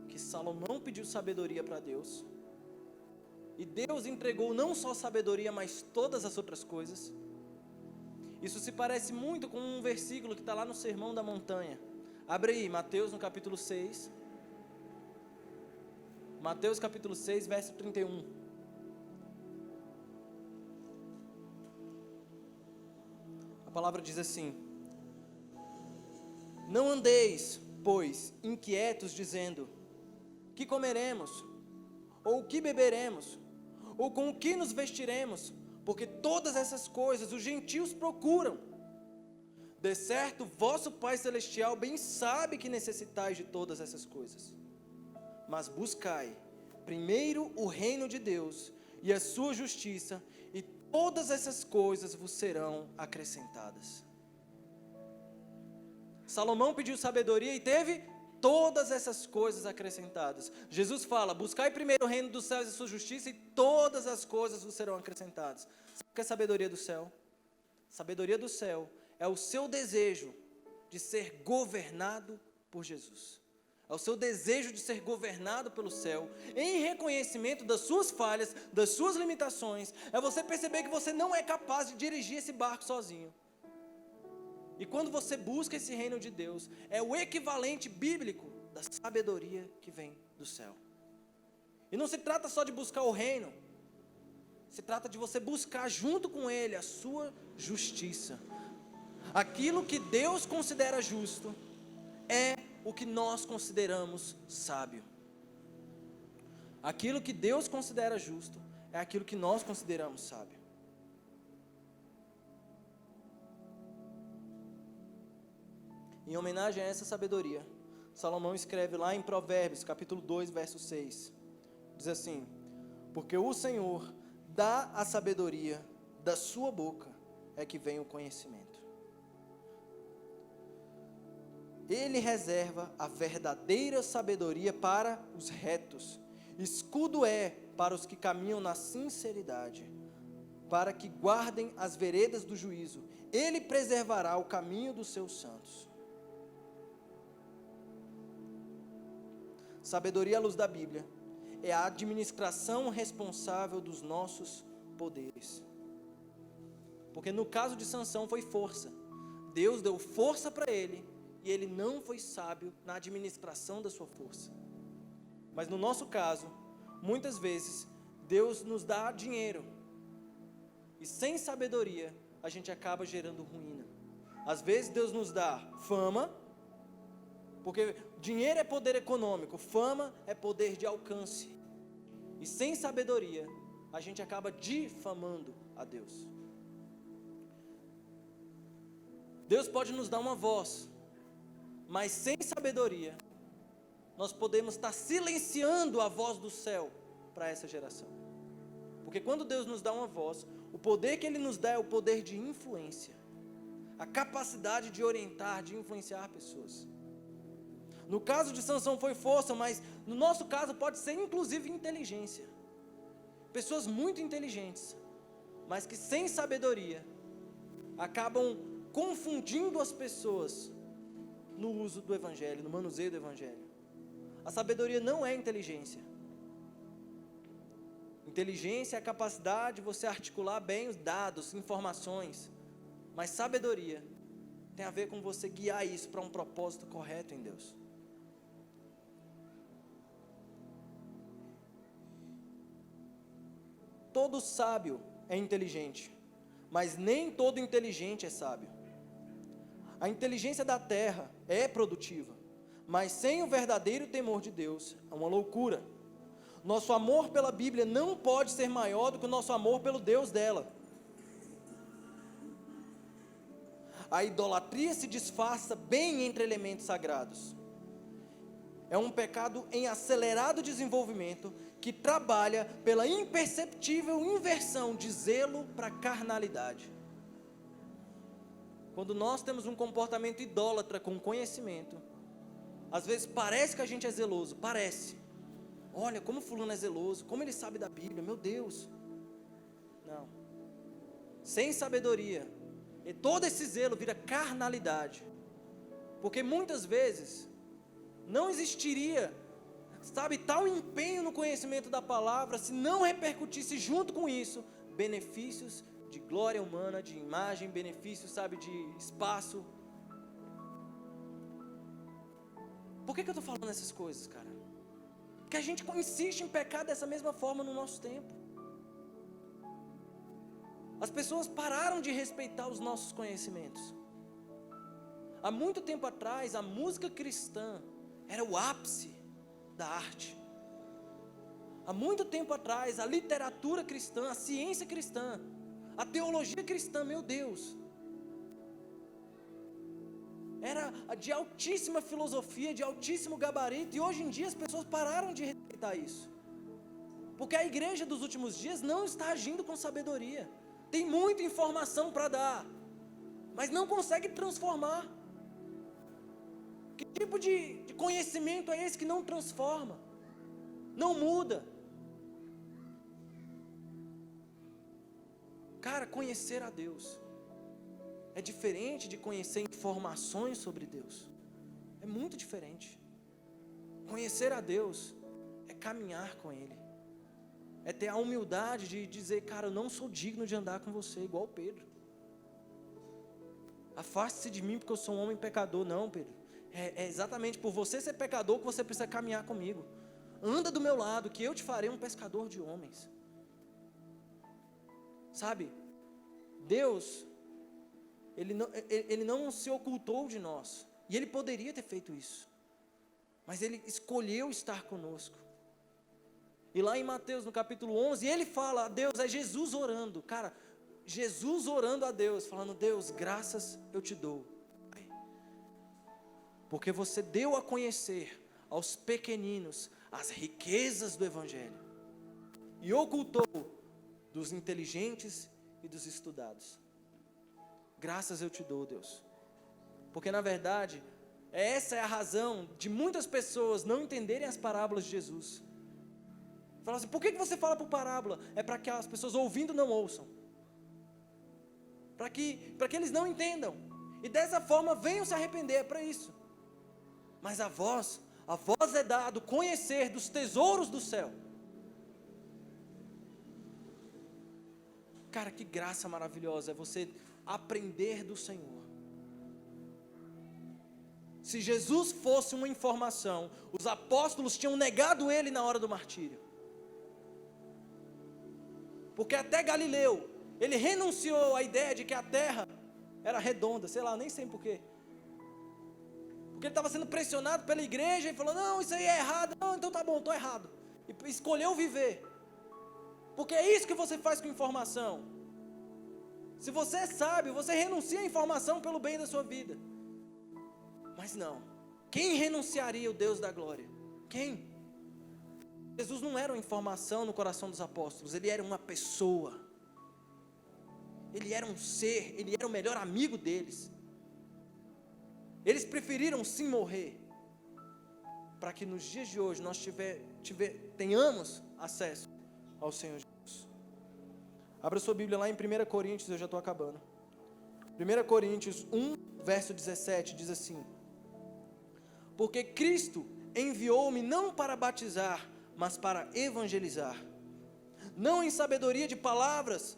que Salomão pediu sabedoria para Deus? E Deus entregou não só sabedoria, mas todas as outras coisas. Isso se parece muito com um versículo que está lá no Sermão da Montanha. Abre aí, Mateus no capítulo 6. Mateus capítulo 6, verso 31. A palavra diz assim: não andeis, pois, inquietos, dizendo: que comeremos? Ou o que beberemos? Ou com o que nos vestiremos? Porque todas essas coisas os gentios procuram. De certo, vosso Pai Celestial bem sabe que necessitais de todas essas coisas. Mas buscai primeiro o reino de Deus e a sua justiça, e todas essas coisas vos serão acrescentadas. Salomão pediu sabedoria e teve todas essas coisas acrescentadas. Jesus fala: buscai primeiro o reino dos céus e a sua justiça, e todas as coisas vos serão acrescentadas. Sabe o que é sabedoria do céu? Sabedoria do céu é o seu desejo de ser governado por Jesus. É o seu desejo de ser governado pelo céu, em reconhecimento das suas falhas, das suas limitações. É você perceber que você não é capaz de dirigir esse barco sozinho. E quando você busca esse reino de Deus, é o equivalente bíblico da sabedoria que vem do céu. E não se trata só de buscar o reino, se trata de você buscar junto com ele a sua justiça. Aquilo que Deus considera justo é o que nós consideramos sábio. Aquilo que Deus considera justo é aquilo que nós consideramos sábio. Em homenagem a essa sabedoria, Salomão escreve lá em Provérbios, capítulo 2, verso 6. Diz assim: porque o Senhor dá a sabedoria, da sua boca é que vem o conhecimento. Ele reserva a verdadeira sabedoria para os retos, escudo é para os que caminham na sinceridade, para que guardem as veredas do juízo. Ele preservará o caminho dos seus santos. Sabedoria à luz da Bíblia é a administração responsável dos nossos poderes. Porque no caso de Sansão foi força. Deus deu força para ele e ele não foi sábio na administração da sua força. Mas no nosso caso, muitas vezes, Deus nos dá dinheiro e sem sabedoria a gente acaba gerando ruína. Às vezes Deus nos dá fama, porque dinheiro é poder econômico, fama é poder de alcance. E sem sabedoria, a gente acaba difamando a Deus. Deus pode nos dar uma voz, mas sem sabedoria, nós podemos estar silenciando a voz do céu para essa geração. Porque quando Deus nos dá uma voz, o poder que Ele nos dá é o poder de influência, a capacidade de orientar, de influenciar pessoas. No caso de Sansão foi força, mas no nosso caso pode ser inclusive inteligência. Pessoas muito inteligentes, mas que sem sabedoria acabam confundindo as pessoas no uso do Evangelho, no manuseio do Evangelho. A sabedoria não é inteligência. Inteligência é a capacidade de você articular bem os dados, informações. Mas sabedoria tem a ver com você guiar isso para um propósito correto em Deus. Todo sábio é inteligente, mas nem todo inteligente é sábio. A inteligência da terra é produtiva, mas sem o verdadeiro temor de Deus é uma loucura. Nosso amor pela Bíblia não pode ser maior do que o nosso amor pelo Deus dela. A idolatria se disfarça bem entre elementos sagrados. É um pecado em acelerado desenvolvimento que trabalha pela imperceptível inversão de zelo para carnalidade. Quando nós temos um comportamento idólatra com conhecimento, às vezes parece que a gente é zeloso, parece. Olha como fulano é zeloso, como ele sabe da Bíblia, meu Deus. Não. Sem sabedoria, e todo esse zelo vira carnalidade. Porque muitas vezes não existiria, tal empenho no conhecimento da palavra, se não repercutisse junto com isso benefícios de glória humana, de imagem, benefícios, de espaço. Por que eu estou falando essas coisas, cara? Porque a gente insiste em pecar dessa mesma forma no nosso tempo. As pessoas pararam de respeitar os nossos conhecimentos. Há muito tempo atrás, a música cristã era o ápice da arte. Há muito tempo atrás, a literatura cristã, a ciência cristã, a teologia cristã, meu Deus. era de altíssima filosofia, de altíssimo gabarito, e hoje em dia as pessoas pararam de respeitar isso. Porque a igreja dos últimos dias não está agindo com sabedoria. Tem muita informação para dar, mas não consegue transformar. Que tipo de conhecimento é esse que não transforma? Não muda? Cara, conhecer a Deus é diferente de conhecer informações sobre Deus. É muito diferente. Conhecer a Deus é caminhar com Ele. É ter a humildade de dizer, cara, eu não sou digno de andar com você, igual Pedro. Afaste-se de mim porque eu sou um homem pecador. Não, Pedro. É exatamente por você ser pecador que você precisa caminhar comigo. Anda do meu lado, que eu te farei um pescador de homens. Sabe, Deus, Ele não se ocultou de nós, e Ele poderia ter feito isso, mas Ele escolheu estar conosco. E lá em Mateus, no capítulo 11, Ele fala a Deus, é Jesus orando, cara, Jesus orando a Deus, falando, Deus, graças eu te dou, porque você deu a conhecer aos pequeninos as riquezas do Evangelho, e ocultou dos inteligentes e dos estudados. Graças eu te dou, Deus. Porque na verdade, essa é a razão de muitas pessoas não entenderem as parábolas de Jesus. Falam assim, por que você fala por parábola? É para que as pessoas ouvindo não ouçam. Para que eles não entendam. E dessa forma venham se arrepender, é para isso. Mas a vós é dado conhecer dos tesouros do céu. Cara, que graça maravilhosa é você aprender do Senhor. Se Jesus fosse uma informação, os apóstolos tinham negado Ele na hora do martírio. Porque até Galileu, ele renunciou à ideia de que a terra era redonda, sei lá, nem sei porquê. Porque ele estava sendo pressionado pela igreja e falou, não, isso aí é errado, não, então tá bom, estou errado. E escolheu viver. Porque é isso que você faz com informação. Se você é sábio, você renuncia à informação pelo bem da sua vida. Mas não. Quem renunciaria o Deus da glória? Quem? Jesus não era uma informação no coração dos apóstolos. Ele era uma pessoa. Ele era um ser. Ele era o melhor amigo deles. Eles preferiram sim morrer, para que nos dias de hoje nós tenhamos acesso ao Senhor Jesus. Abra sua Bíblia lá em 1 Coríntios, eu já estou acabando. 1 Coríntios 1, verso 17, diz assim: porque Cristo enviou-me não para batizar, mas para evangelizar, não em sabedoria de palavras,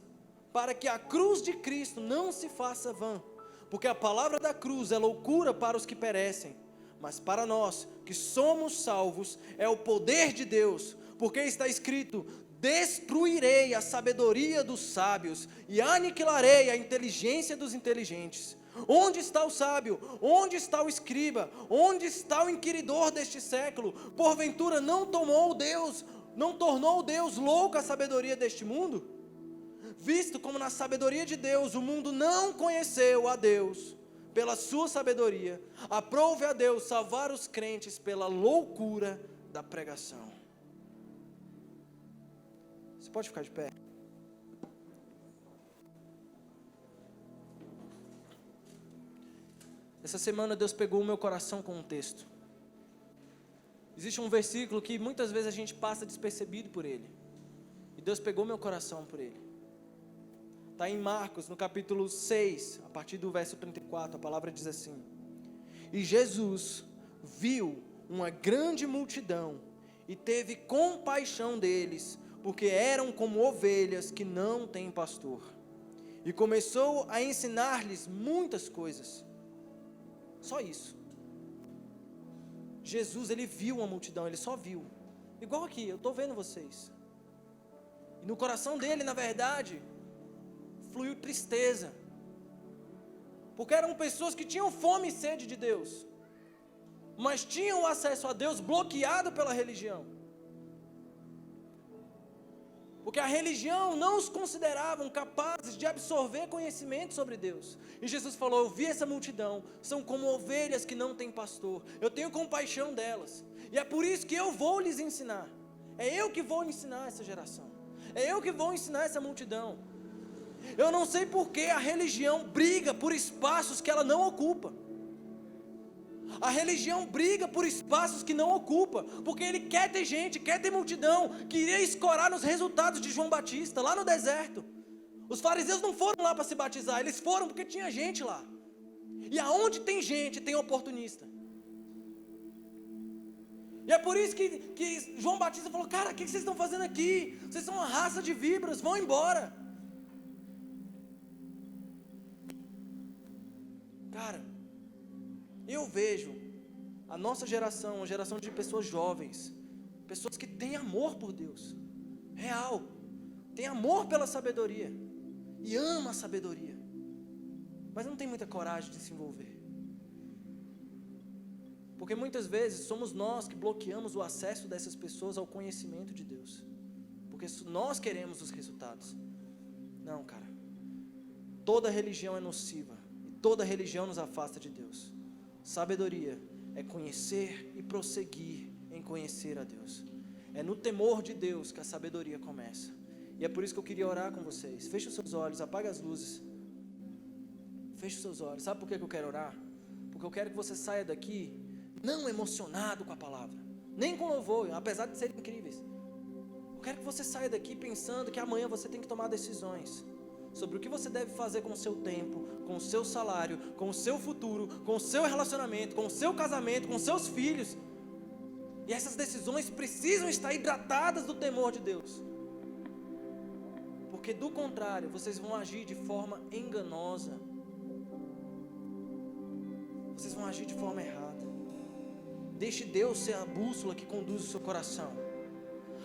para que a cruz de Cristo não se faça vã, porque a palavra da cruz é loucura para os que perecem, mas para nós que somos salvos é o poder de Deus, porque está escrito, destruirei a sabedoria dos sábios e aniquilarei a inteligência dos inteligentes. Onde está o sábio? Onde está o escriba? Onde está o inquiridor deste século? Porventura não tornou Deus louco a sabedoria deste mundo? Visto como na sabedoria de Deus o mundo não conheceu a Deus, pela sua sabedoria, aprove a Deus salvar os crentes pela loucura da pregação. Você pode ficar de pé? Essa semana Deus pegou o meu coração com um texto. Existe um versículo que muitas vezes a gente passa despercebido por ele. E Deus pegou meu coração por ele. Está em Marcos, no capítulo 6, a partir do verso 34, a palavra diz assim: e Jesus viu uma grande multidão e teve compaixão deles, porque eram como ovelhas que não têm pastor. E começou a ensinar-lhes muitas coisas. Só isso. Jesus, ele viu uma multidão, ele só viu. Igual aqui, eu estou vendo vocês. E no coração dele, na verdade, fluiu tristeza, porque eram pessoas que tinham fome e sede de Deus, mas tinham o acesso a Deus bloqueado pela religião. Porque a religião não os consideravam capazes de absorver conhecimento sobre Deus. E Jesus falou: eu vi essa multidão, são como ovelhas que não têm pastor. Eu tenho compaixão delas. E é por isso que eu vou lhes ensinar. É eu que vou ensinar essa geração. É eu que vou ensinar essa multidão. Eu não sei por que a religião briga por espaços que ela não ocupa. A religião briga por espaços que não ocupa, porque ele quer ter gente, quer ter multidão, queria escorar nos resultados de João Batista, lá no deserto. Os fariseus não foram lá para se batizar, eles foram porque tinha gente lá. E aonde tem gente, tem oportunista. E é por isso que João Batista falou: cara, o que vocês estão fazendo aqui? Vocês são uma raça de víboras, vão embora. Cara, eu vejo a nossa geração, uma geração de pessoas jovens, pessoas que têm amor por Deus, real, têm amor pela sabedoria, e ama a sabedoria, mas não tem muita coragem de se envolver, porque muitas vezes somos nós que bloqueamos o acesso dessas pessoas ao conhecimento de Deus, porque nós queremos os resultados. Não, cara, toda religião é nociva, e toda religião nos afasta de Deus. Sabedoria é conhecer e prosseguir em conhecer a Deus. É no temor de Deus que a sabedoria começa. E é por isso que eu queria orar com vocês. Feche os seus olhos, apague as luzes. Feche os seus olhos. Sabe por que eu quero orar? Porque eu quero que você saia daqui não emocionado com a palavra, nem com louvor, apesar de serem incríveis. Eu quero que você saia daqui pensando que amanhã você tem que tomar decisões sobre o que você deve fazer com o seu tempo, com o seu salário, com o seu futuro, com o seu relacionamento, com o seu casamento, com os seus filhos. E essas decisões precisam estar hidratadas do temor de Deus. Porque do contrário, vocês vão agir de forma enganosa. Vocês vão agir de forma errada. Deixe Deus ser a bússola que conduz o seu coração.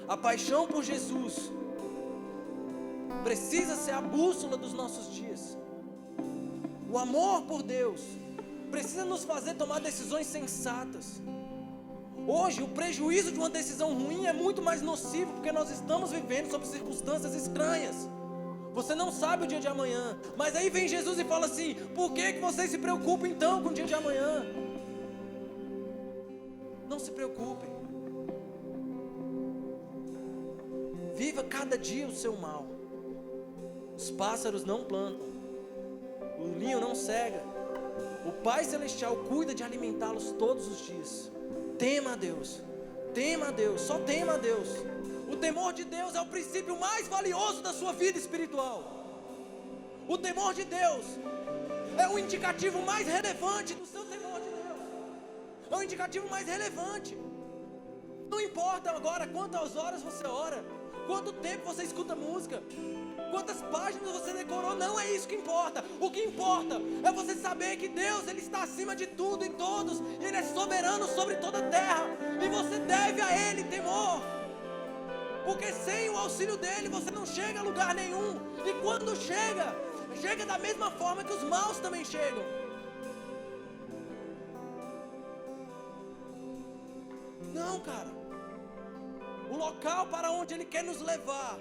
A paixão por Jesus precisa ser a bússola dos nossos dias. O amor por Deus precisa nos fazer tomar decisões sensatas. Hoje, o prejuízo de uma decisão ruim é muito mais nocivo, porque nós estamos vivendo sob circunstâncias estranhas. Você não sabe o dia de amanhã, mas aí vem Jesus e fala assim: por que vocês se preocupam então com o dia de amanhã? Não se preocupem. Viva cada dia o seu mal. Os pássaros não plantam, o linho não cega, o Pai Celestial cuida de alimentá-los todos os dias. Tema a Deus, só tema a Deus. O temor de Deus é o princípio mais valioso da sua vida espiritual. O temor de Deus é o indicativo mais relevante do seu temor de Deus. É o indicativo mais relevante. Não importa agora quantas horas você ora, quanto tempo você escuta música, quantas páginas você decorou, não é isso que importa. O que importa é você saber que Deus, Ele está acima de tudo e todos, e Ele é soberano sobre toda a terra, e você deve a Ele temor, porque sem o auxílio dEle você não chega a lugar nenhum, e quando chega da mesma forma que os maus também chegam. Não, cara, o local para onde Ele quer nos levar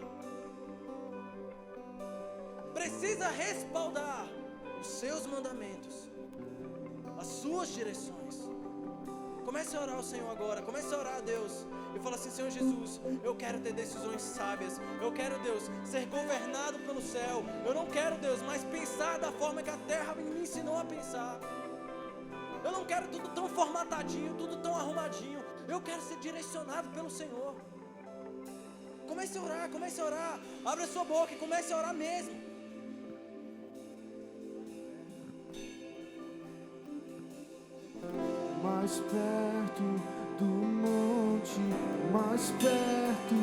precisa respaldar os seus mandamentos, as suas direções. Comece a orar ao Senhor agora, comece a orar a Deus e fala assim: Senhor Jesus, eu quero ter decisões sábias, eu quero, Deus, ser governado pelo céu, eu não quero, Deus, mais pensar da forma que a terra me ensinou a pensar. Eu não quero tudo tão formatadinho, tudo tão arrumadinho, eu quero ser direcionado pelo Senhor. Comece a orar, abre a sua boca e comece a orar mesmo. Mais perto do monte, mais perto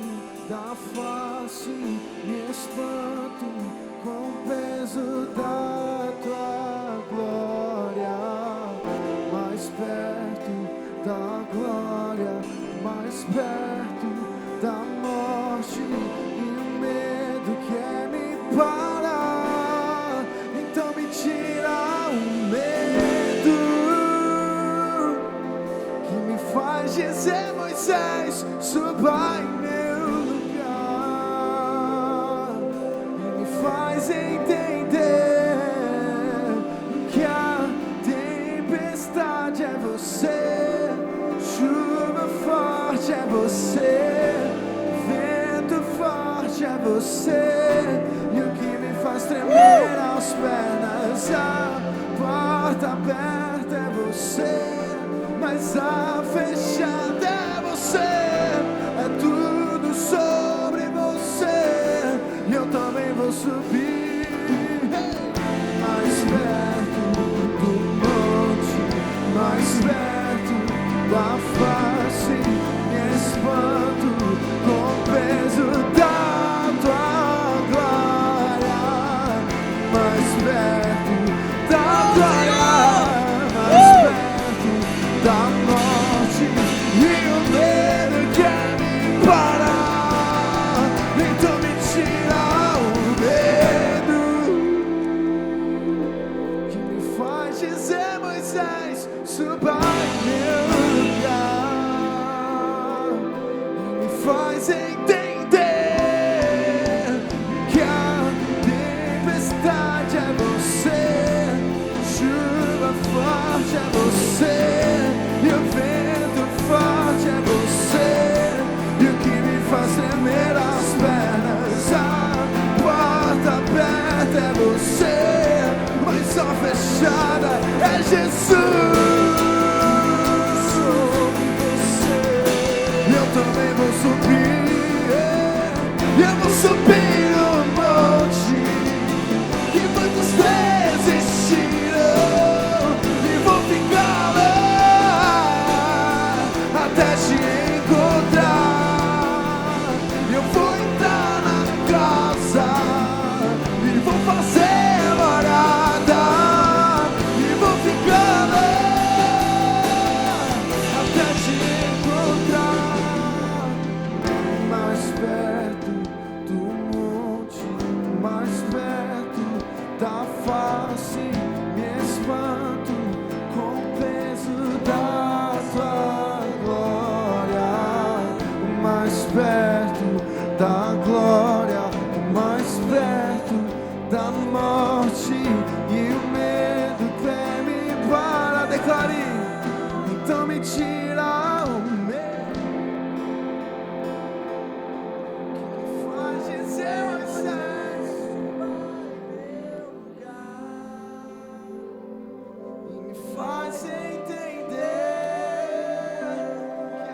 da face, me espanto com o peso da tua glória. Mais perto da glória, mais perto da morte, e o medo quer me parar, então me tira o medo que me faz dizer: Moisés, suba em meu lugar. você, e o que me faz tremer as pernas. A porta aberta é você, mas a fechada é você. É tudo sobre você, e eu também vou subir mais perto do monte, mais perto da face. Me espanto com o peso da tua glória, mais perto da glória, mais perto da morte, e o medo quer me parar. Então me tira o medo que me faz dizer: Moisés, suba em meu lugar, e me faz entender que a tempestade é você, chuva forte é você, e o vento forte é você, e o que me faz tremer as pernas. A porta aberta é você, mas a fechada é Jesus. Eu também vou subir, eu vou subir o monte que muitos desistiram, e vou ficar lá até te encontrar. Eu vou entrar na casa e vou fazer morada, e vou ficar lá até te encontrar. Mais perto do monte, mais perto da face, me espanto com o peso da tua glória. Mais perto da glória, mais perto da morte, e o medo quer me parar. Declare: então me tira o medo que me faz dizer: Moisés, suba em meu lugar, e me faz entender que a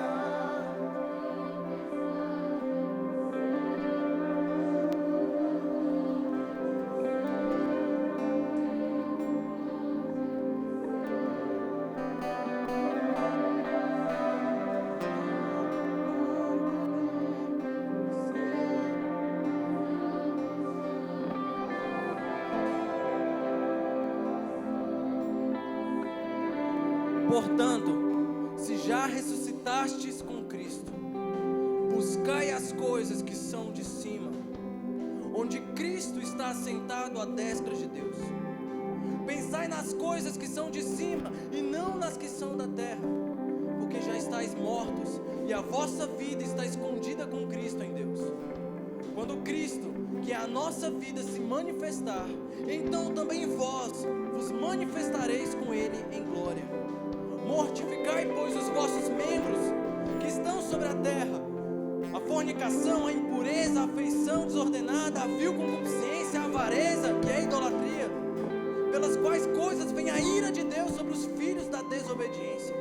Portanto, se já ressuscitastes com Cristo, buscai as coisas que são de cima, onde Cristo está assentado à destra de Deus. Pensai nas coisas que são de cima e não nas que são da terra, porque já estáis mortos e a vossa vida está escondida com Cristo em Deus. Quando Cristo, que é a nossa vida, se manifestar, então também vós vos manifestareis com Ele em glória. Mortificai, pois, os vossos membros que estão sobre a terra: a fornicação, a impureza, a afeição desordenada, a vil concupiscência, a avareza, que é a idolatria, pelas quais coisas vem a ira de Deus sobre os filhos da desobediência,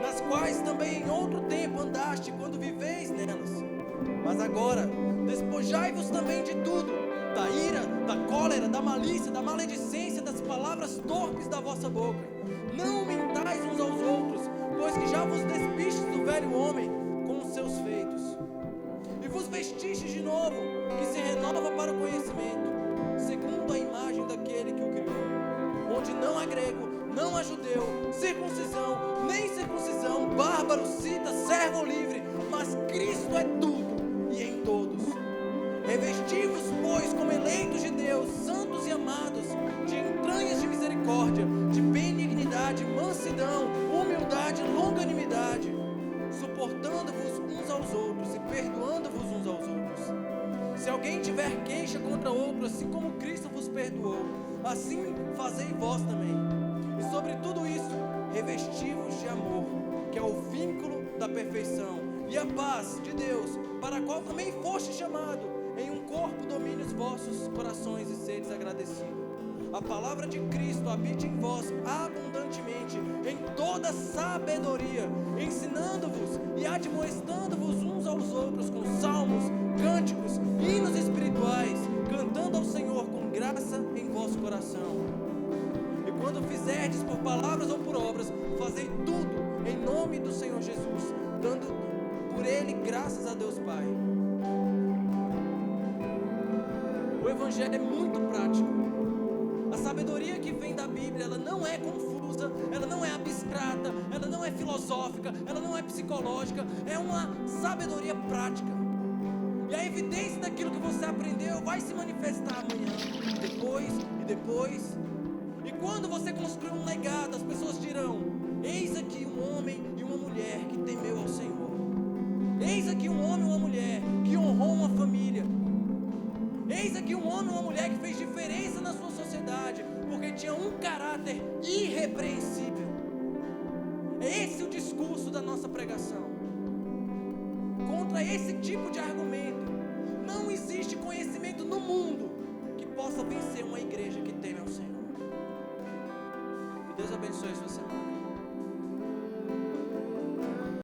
nas quais também em outro tempo andaste, quando viveis nelas. Mas agora, despojai-vos também de tudo: da ira, da cólera, da malícia, da maledicência, das palavras torpes da vossa boca. Não mentais uns aos outros, pois que já vos despistes do velho homem com os seus feitos, e vos vestistes de novo, que se renova para o conhecimento, segundo a imagem daquele que o criou, onde não há grego, não há judeu, circuncisão, nem circuncisão, bárbaro, cita, servo ou livre, mas Cristo é tudo e em todos. Revesti-vos, pois, como eleitos de Deus, santos e amados, de entranhas de misericórdia, de benignidade, mansidão, humildade, longanimidade, suportando-vos uns aos outros e perdoando-vos uns aos outros. Se alguém tiver queixa contra outro, assim como Cristo vos perdoou, assim fazei vós também. E sobre tudo isso, revesti-vos de amor, que é o vínculo da perfeição, e a paz de Deus, para a qual também foste chamado em um corpo vossos corações e sedes agradecidos. A palavra de Cristo habite em vós abundantemente, em toda sabedoria, ensinando-vos e admoestando-vos uns aos outros com salmos, cânticos, hinos espirituais, cantando ao Senhor com graça em vosso coração. E quando fizerdes por palavras ou por obras, fazei tudo em nome do Senhor Jesus, dando por Ele graças a Deus Pai. O Evangelho é muito prático. A sabedoria que vem da Bíblia, ela não é confusa, ela não é abstrata, ela não é filosófica, ela não é psicológica, é uma sabedoria prática. E a evidência daquilo que você aprendeu vai se manifestar amanhã, depois e depois. E quando você construir um legado, as pessoas dirão: eis aqui um homem e uma mulher que temeu ao Senhor. Eis aqui um homem e uma mulher que honrou uma família. Eis aqui um homem e uma mulher que fez diferença na sua sociedade, porque tinha um caráter irrepreensível. É esse o discurso da nossa pregação. Contra esse tipo de argumento, não existe conhecimento no mundo que possa vencer uma igreja que teme ao Senhor. Que Deus abençoe a sua semana.